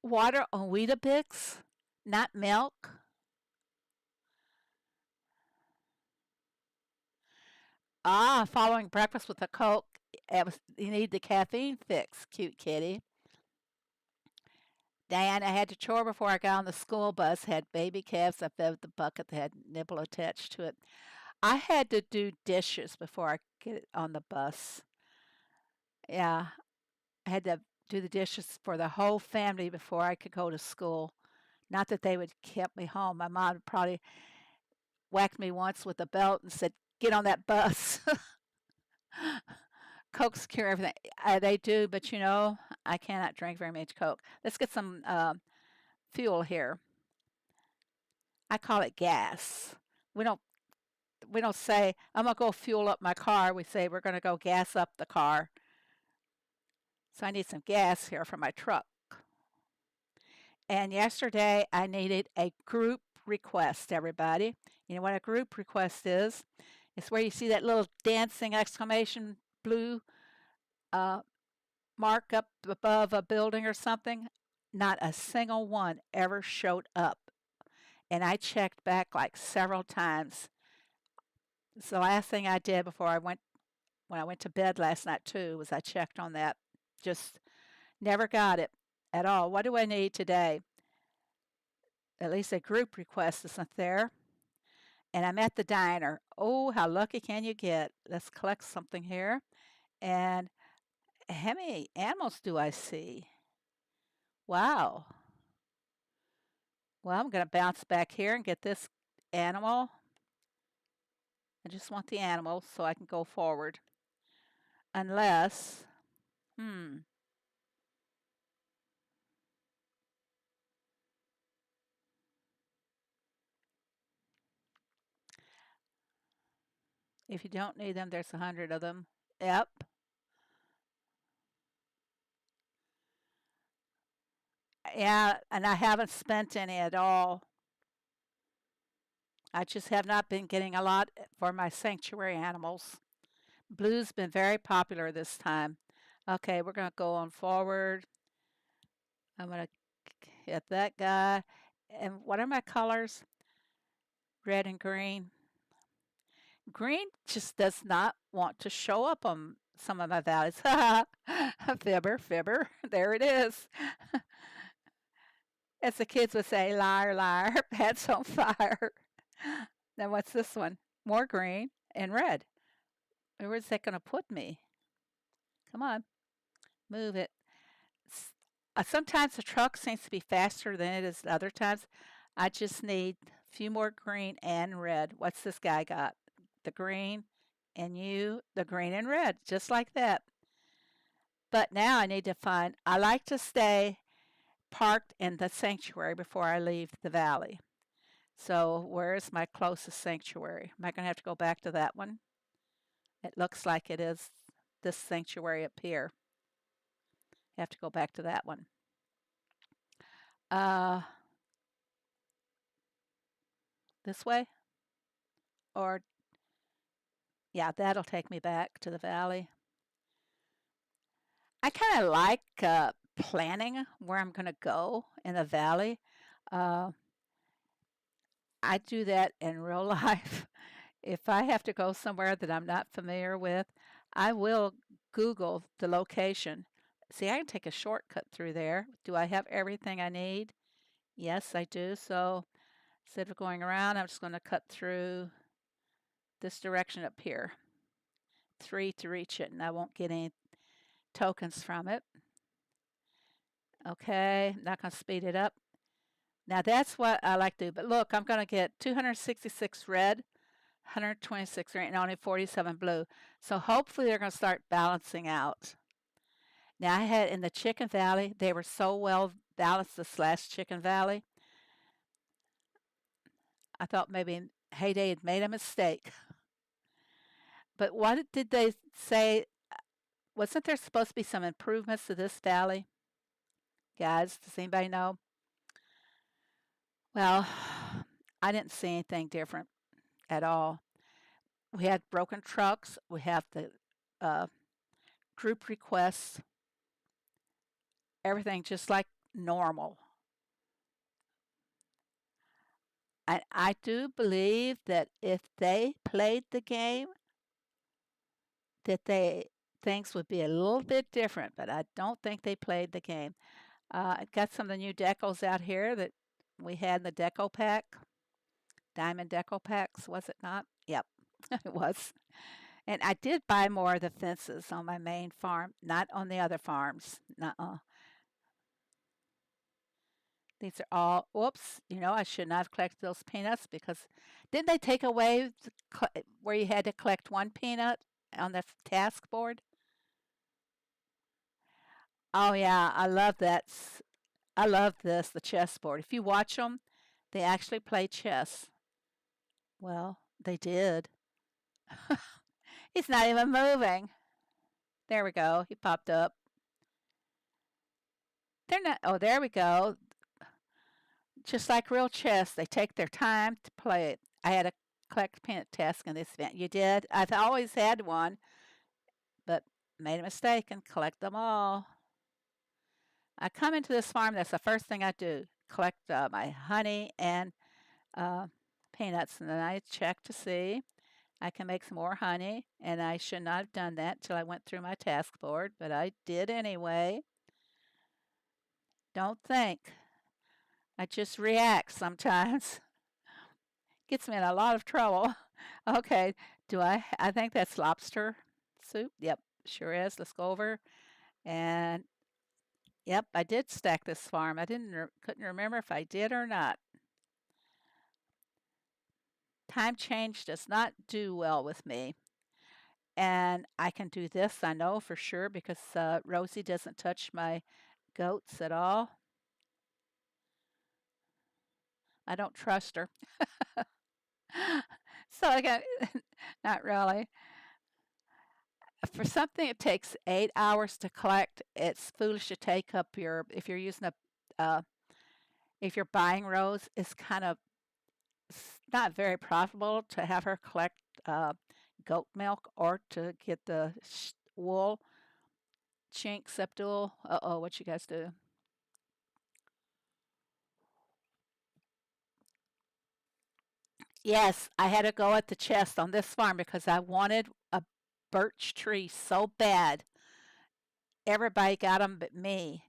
water on Weetabix, not milk. Ah, following breakfast with a Coke. You need the caffeine fix, cute kitty. Diana had to chore before I got on the school bus. Had baby calves. I fed the bucket that had nibble attached to it. I had to do dishes before I get on the bus. Yeah, I had to do the dishes for the whole family before I could go to school. Not that they would keep me home. My mom probably whacked me once with a belt and said, "Get on that bus." Cokes cure everything. They do, but I cannot drink very much Coke. Let's get some fuel here. I call it gas. We don't we don't say I'm gonna go fuel up my car. We say we're gonna go gas up the car. So I need some gas here for my truck. And yesterday I needed a group request, everybody. You know what a group request is? It's where you see that little dancing exclamation blue uh, mark up above a building or something. Not a single one ever showed up. And I checked back like several times. It's the last thing I did before when I went to bed last night too, was I checked on that. Just never got it at all. What do I need today? At least a group request isn't there. And I'm at the diner. Oh, how lucky can you get? Let's collect something here. And how many animals do I see? Wow. Well, I'm going to bounce back here and get this animal. I just want the animal so I can go forward. Unless, hmm, if you don't need them, there's 100 of them. Yep. Yeah, and I haven't spent any at all. I just have not been getting a lot for my sanctuary animals. Blue's been very popular this time. Okay, we're going to go on forward. I'm going to hit that guy. And what are my colors? Red and green. Green just does not want to show up on some of my values. Fibber, fibber. There it is. As the kids would say, liar, liar, pants on fire. Then what's this one? More green and red. Where's that going to put me? Come on, move it. Sometimes the truck seems to be faster than it is other times. I just need a few more green and red. What's this guy got? The green and the green and red, just like that. But now I need to I like to stay parked in the sanctuary before I leave the valley. So where's my closest sanctuary? Am I going to have to go back to that one? It looks like it is this sanctuary up here. I have to go back to that one. Uh, this way? Or, yeah, that'll take me back to the valley. I kind of like planning where I'm going to go in the valley. Uh, I do that in real life. If I have to go somewhere that I'm not familiar with, I will Google the location. See, I can take a shortcut through there. Do I have everything I need? Yes, I do. So instead of going around, I'm just going to cut through this direction up here. 3 to reach it, and I won't get any tokens from it. Okay, I'm not going to speed it up. Now that's what I like to do. But look, I'm going to get 266 red, 126 green, and only 47 blue. So hopefully they're going to start balancing out. Now I had in the Chicken Valley, they were so well balanced this last Chicken Valley. I thought maybe Heyday had made a mistake. But what did they say? Wasn't there supposed to be some improvements to this valley? Guys, does anybody know? Well, I didn't see anything different at all. We had broken trucks. We have the uh, group requests, everything just like normal. I do believe that if they played the game, that they things would be a little bit different, but I don't think they played the game. I got some of the new decos out here that we had in the deco pack, diamond deco packs, was it not? Yep, it was. And I did buy more of the fences on my main farm, not on the other farms. Nuh-uh. These are all, whoops, I should not have collected those peanuts because didn't they take away where you had to collect one peanut on the task board? Oh, yeah, I love that. I love this, the chessboard. If you watch them, they actually play chess. Well, they did. He's not even moving. There we go. He popped up. They're not, oh, there we go. Just like real chess, they take their time to play it. I had a collect peanut task in this event. You did? I've always had one, but made a mistake and collect them all. I come into this farm, that's the first thing I do, collect my honey and uh, peanuts, and then I check to see I can make some more honey, and I should not have done that until I went through my task board, but I did anyway. Don't think. I just react sometimes. Gets me in a lot of trouble. Okay, I think that's lobster soup. Yep, sure is. Let's go over. And yep, I did stack this farm. I couldn't remember if I did or not. Time change does not do well with me. And I can do this, I know for sure, because Rosie doesn't touch my goats at all. I don't trust her. So I got, not really. For something that takes 8 hours to collect, it's foolish to take up if you're using if you're buying rows, it's not very profitable to have her collect goat milk or to get the wool. Chinks, Abdul. Uh-oh, what you guys do? Yes, I had to go at the chest on this farm because I wanted a birch tree so bad. Everybody got them but me.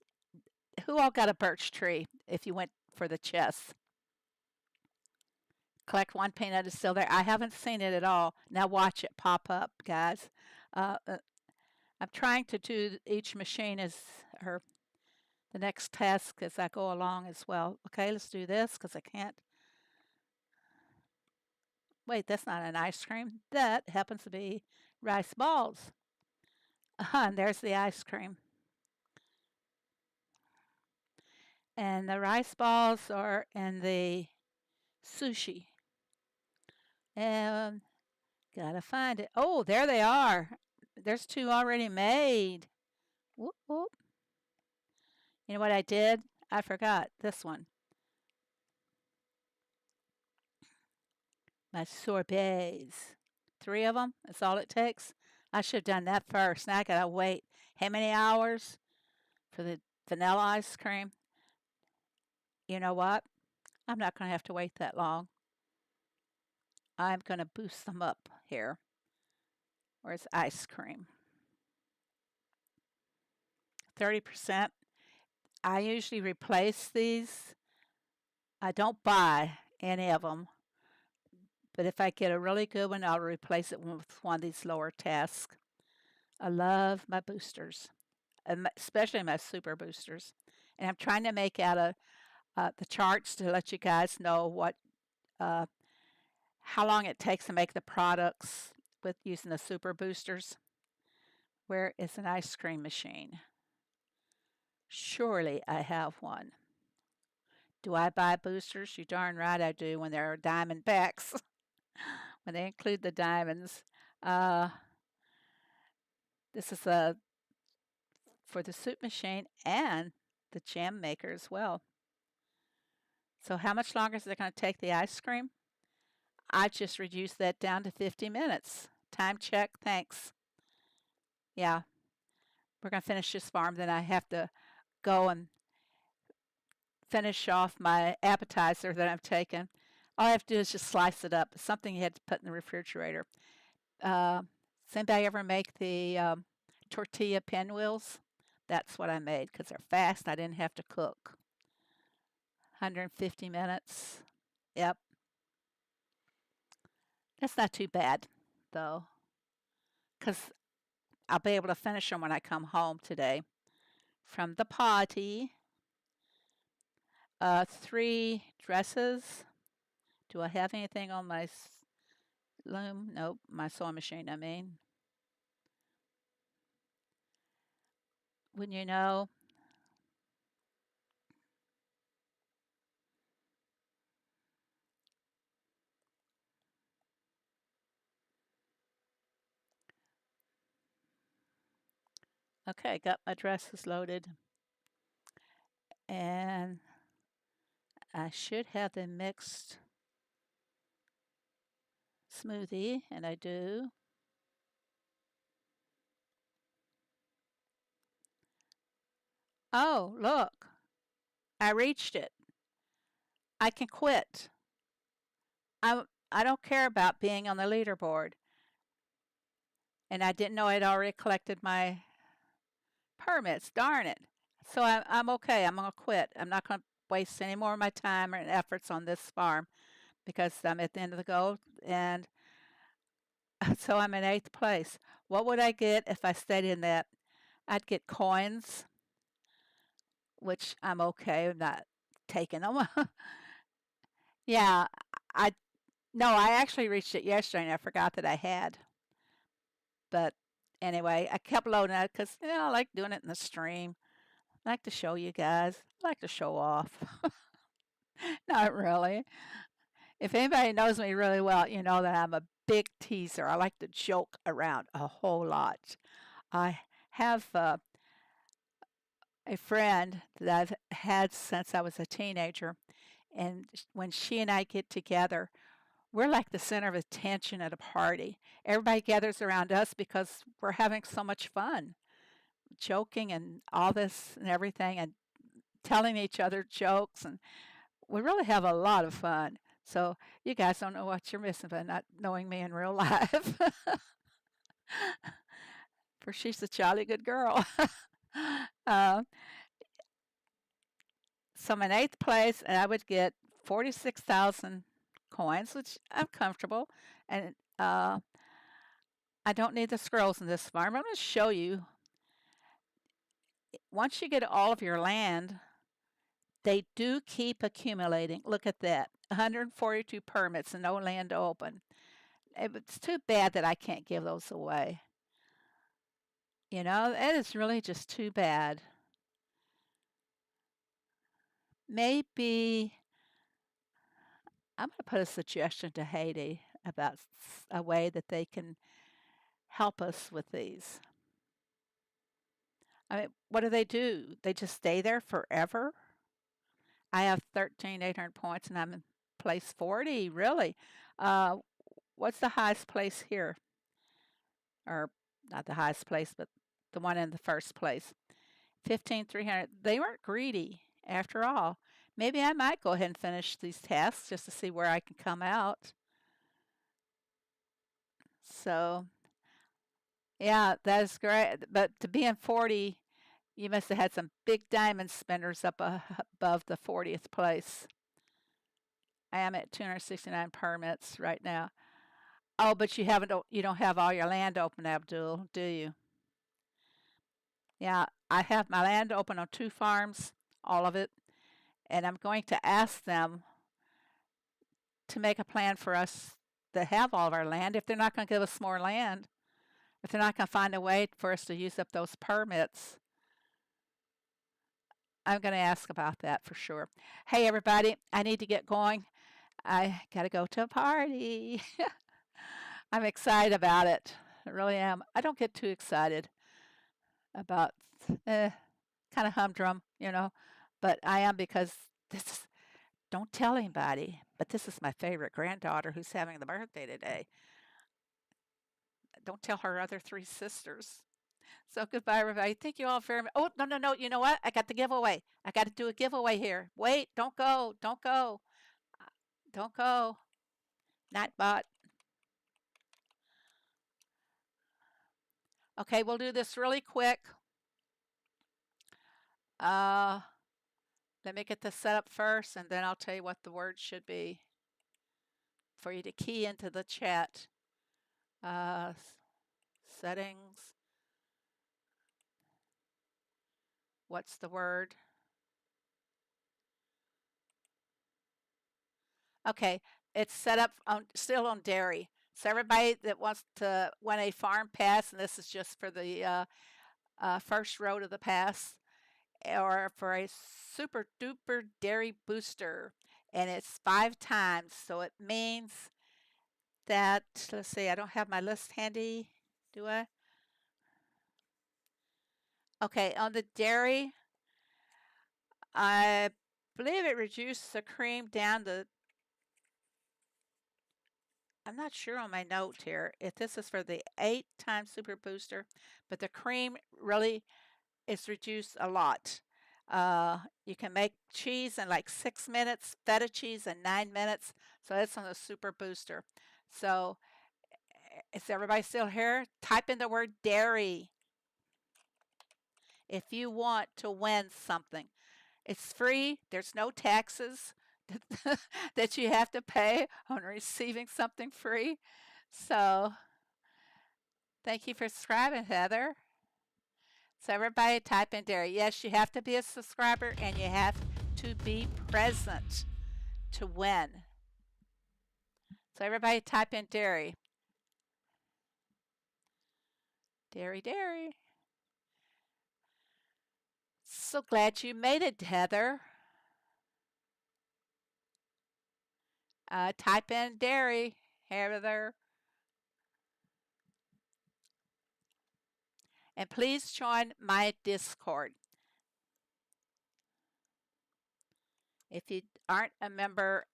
Who all got a birch tree if you went for the chest? Collect one peanut is still there. I haven't seen it at all. Now watch it pop up, guys. Uh, uh, I'm trying to do each machine as her the next task as I go along as well. Okay, let's do this because I can't. Wait, that's not an ice cream. That happens to be rice balls. And there's the ice cream. And the rice balls are in the sushi. And gotta find it. Oh, there they are. There's two already made. Whoop, whoop. You know what I did? I forgot this one. My sorbets. Three of them. That's all it takes. I should have done that first. Now I gotta wait. How many hours for the vanilla ice cream? You know what? I'm not gonna have to wait that long. I'm gonna boost them up here. Where's ice cream? 30%. I usually replace these. I don't buy any of them, but if I get a really good one, I'll replace it with one of these lower tasks. I love my boosters, especially my super boosters. And I'm trying to make out the charts to let you guys know uh, how long it takes to make the products with using the super boosters. Where is an ice cream machine? Surely I have one. Do I buy boosters? You darn right I do when they're diamond backs. When they include the diamonds. Uh, this is for the soup machine and the jam maker as well. So how much longer is it going to take the ice cream? I just reduced that down to 50 minutes. Time check, thanks. Yeah, we're going to finish this farm. Then I have to go and finish off my appetizer that I've taken. All I have to do is just slice it up. It's something you had to put in the refrigerator. Does anybody ever make the tortilla pinwheels? That's what I made because they're fast. I didn't have to cook. 150 minutes. Yep. That's not too bad, though, because I'll be able to finish them when I come home today from the party. 3 dresses. Do I have anything on my loom? Nope, my sewing machine, I mean. Wouldn't you know? Okay, got my dresses loaded. And I should have the mixed smoothie, and I do. Oh, look, I reached it. I can quit. I don't care about being on the leaderboard. And I didn't know I'd already collected my permits. Darn it. So I'm okay. I'm going to quit. I'm not going to waste any more of my time or efforts on this farm because I'm at the end of the goal. And so I'm in 8th place. What would I get if I stayed in that? I'd get coins, which I'm okay. I'm not taking them. Yeah, I no, I actually reached it yesterday and I forgot that I had. But anyway, I kept loading it because I like doing it in the stream. I like to show you guys. I like to show off. Not really. If anybody knows me really well, you know that I'm a big teaser. I like to joke around a whole lot. I have a friend that I've had since I was a teenager, and when she and I get together, we're like the center of attention at a party. Everybody gathers around us because we're having so much fun, joking and all this and everything, and telling each other jokes, and we really have a lot of fun. So you guys don't know what you're missing by not knowing me in real life. For she's a jolly good girl. uh, so I'm in 8th place, and I would get 46,000 coins, which I'm comfortable. And I don't need the scrolls in this farm. I'm going to show you. Once you get all of your land, they do keep accumulating. Look at that, 142 permits and no land open. It's too bad that I can't give those away. You know, it is really just too bad. Maybe I'm going to put a suggestion to Haiti about a way that they can help us with these. I mean, what do? They just stay there forever? I have 13,800 points and I'm in place 40, really. Uh, what's the highest place here? Or not the highest place, but the one in the first place. 15,300. They weren't greedy after all. Maybe I might go ahead and finish these tasks just to see where I can come out. So, yeah, that is great. But to be in 40, you must have had some big diamond spenders up above the 40th place. I am at 269 permits right now. Oh, but you don't have all your land open, Abdul, do you? Yeah, I have my land open on 2 farms, all of it, and I'm going to ask them to make a plan for us to have all of our land. If they're not going to give us more land, if they're not going to find a way for us to use up those permits, I'm going to ask about that for sure. Hey, everybody, I need to get going. I got to go to a party. I'm excited about it. I really am. I don't get too excited about kind of humdrum, but I am because this is, don't tell anybody, but this is my favorite granddaughter who's having the birthday today. Don't tell her other three sisters. So goodbye, everybody. Thank you all very much. Oh, no, no, no. You know what? I got the giveaway. I got to do a giveaway here. Wait, don't go. Don't go. Don't go. Not bot. Okay, we'll do this really quick. Let me get this set up first, and then I'll tell you what the word should be for you to key into the chat. Settings. What's the word? Okay, it's set up still on dairy. So everybody that wants to win a farm pass, and this is just for the first row to the pass, or for a super duper dairy booster, and it's 5 times. So it means that, let's see, I don't have my list handy, do I? Okay, on the dairy, I believe it reduced the cream down to, I'm not sure on my note here if this is for the 8 times super booster, but the cream really is reduced a lot. You can make cheese in like 6 minutes, feta cheese in 9 minutes. So it's on the super booster. So is everybody still here? Type in the word dairy if you want to win something. It's free. There's no taxes that you have to pay on receiving something free. So thank you for subscribing, Heather. So everybody type in dairy. Yes, you have to be a subscriber and you have to be present to win. So everybody type in dairy. Dairy, dairy. So glad you made it, Heather. Type in dairy, Heather. And please join my Discord. If you aren't a member,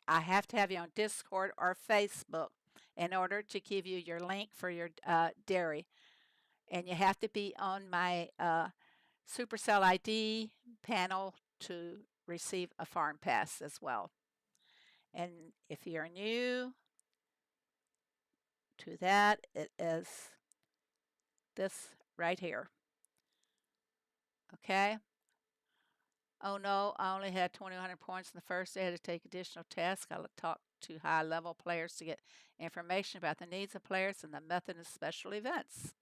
I have to have you on Discord or Facebook in order to give you your link for your dairy. And you have to be on my Supercell ID panel to receive a farm pass as well. And if you're new to that, it is this right here. Okay. Oh no, I only had 2,100 points in the first day. I had to take additional tasks. I talked to high level players to get information about the needs of players and the method of special events.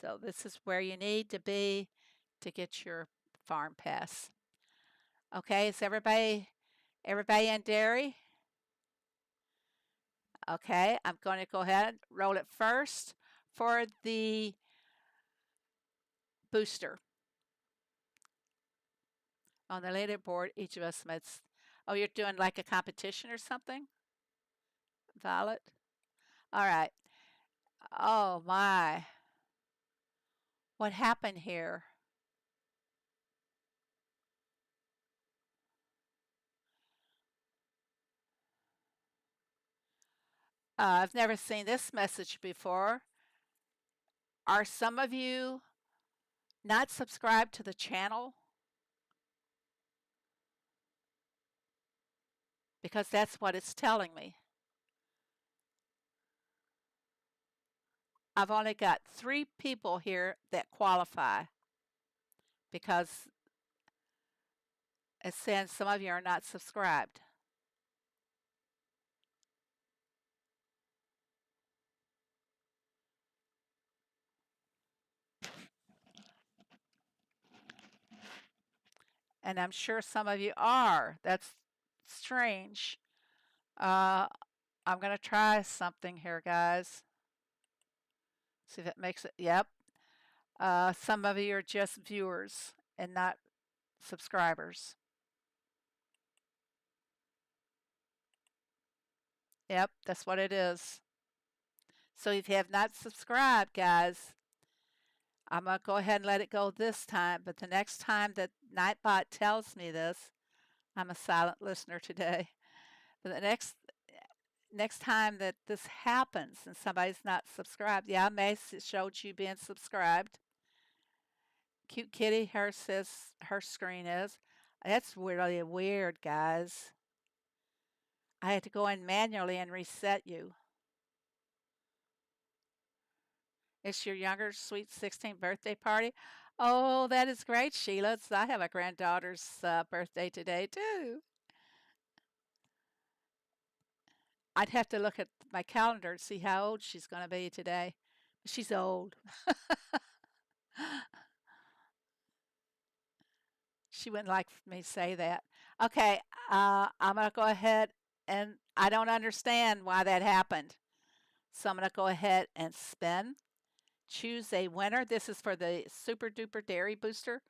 So this is where you need to be to get your farm pass. Okay, is everybody in dairy? Okay, I'm going to go ahead and roll it first for the booster. On the leaderboard, each of us must. Oh, you're doing like a competition or something? Violet? All right. Oh my. What happened here? I've never seen this message before. Are some of you not subscribed to the channel? Because that's what it's telling me. I've only got 3 people here that qualify because it's saying some of you are not subscribed. And I'm sure some of you are. That's strange. I'm going to try something here, guys. See if it makes it. Yep. Some of you are just viewers and not subscribers. Yep, that's what it is. So if you have not subscribed, guys, I'm going to go ahead and let it go this time. But the next time that Nightbot tells me this, I'm a silent listener today. But the next time that this happens and somebody's not subscribed, yeah, Mace, it showed you being subscribed. Cute Kitty, her says her screen is. That's really weird, guys. I had to go in manually and reset you. It's your younger sweet 16th birthday party. Oh, that is great, Sheila. I have a granddaughter's birthday today, too. I'd have to look at my calendar and see how old she's going to be today. She's old. She wouldn't like me to say that. Okay, I'm going to go ahead and I don't understand why that happened. So I'm going to go ahead and spin. Choose a winner. This is for the Super Duper Dairy Booster.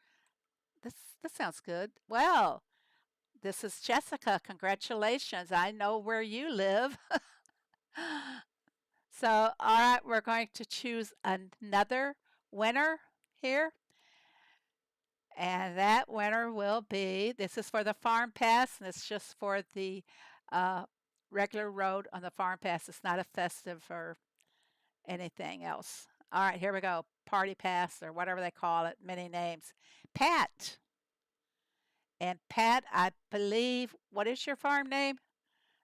This sounds good. Well, this is Jessica. Congratulations. I know where you live. So, all right, we're going to choose another winner here. And that winner will be, this is for the Farm Pass, and it's just for the uh, regular road on the Farm Pass. It's not a festive or anything else. All right, here we go. Party Pass or whatever they call it, many names. Pat. And Pat, I believe, what is your farm name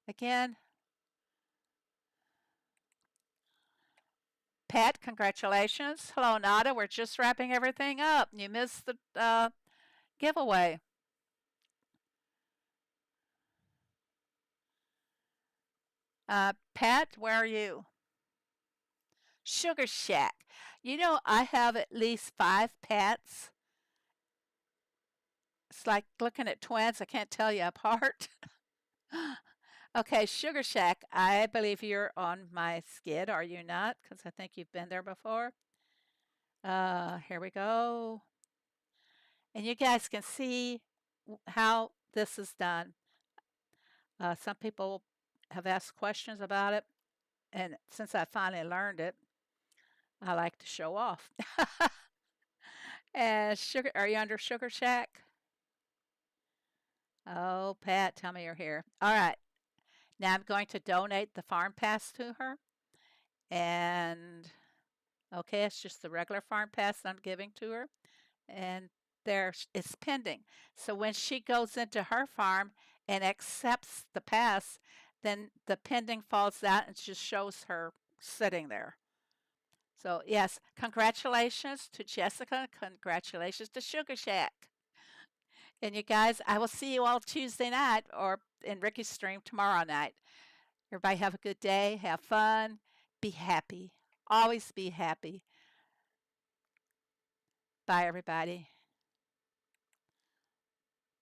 again? Pat, congratulations. Hello, Nada. We're just wrapping everything up. You missed the giveaway. Pat, where are you? Sugar Shack. You know, I have at least 5 Pats. It's like looking at twins. I can't tell you apart. Okay, Sugar Shack. I believe you're on my skid, are you not? Because I think you've been there before. Here we go. And you guys can see how this is done. Some people have asked questions about it, and since I finally learned it, I like to show off. And Sugar, are you under Sugar Shack? Oh, Pat, tell me you're here. All right. Now I'm going to donate the farm pass to her. And okay, it's just the regular farm pass I'm giving to her. And there it's pending. So when she goes into her farm and accepts the pass, then the pending falls out and just shows her sitting there. So yes, congratulations to Jessica. Congratulations to Sugar Shack. And you guys, I will see you all Tuesday night or in Ricky's stream tomorrow night. Everybody have a good day. Have fun. Be happy. Always be happy. Bye, everybody.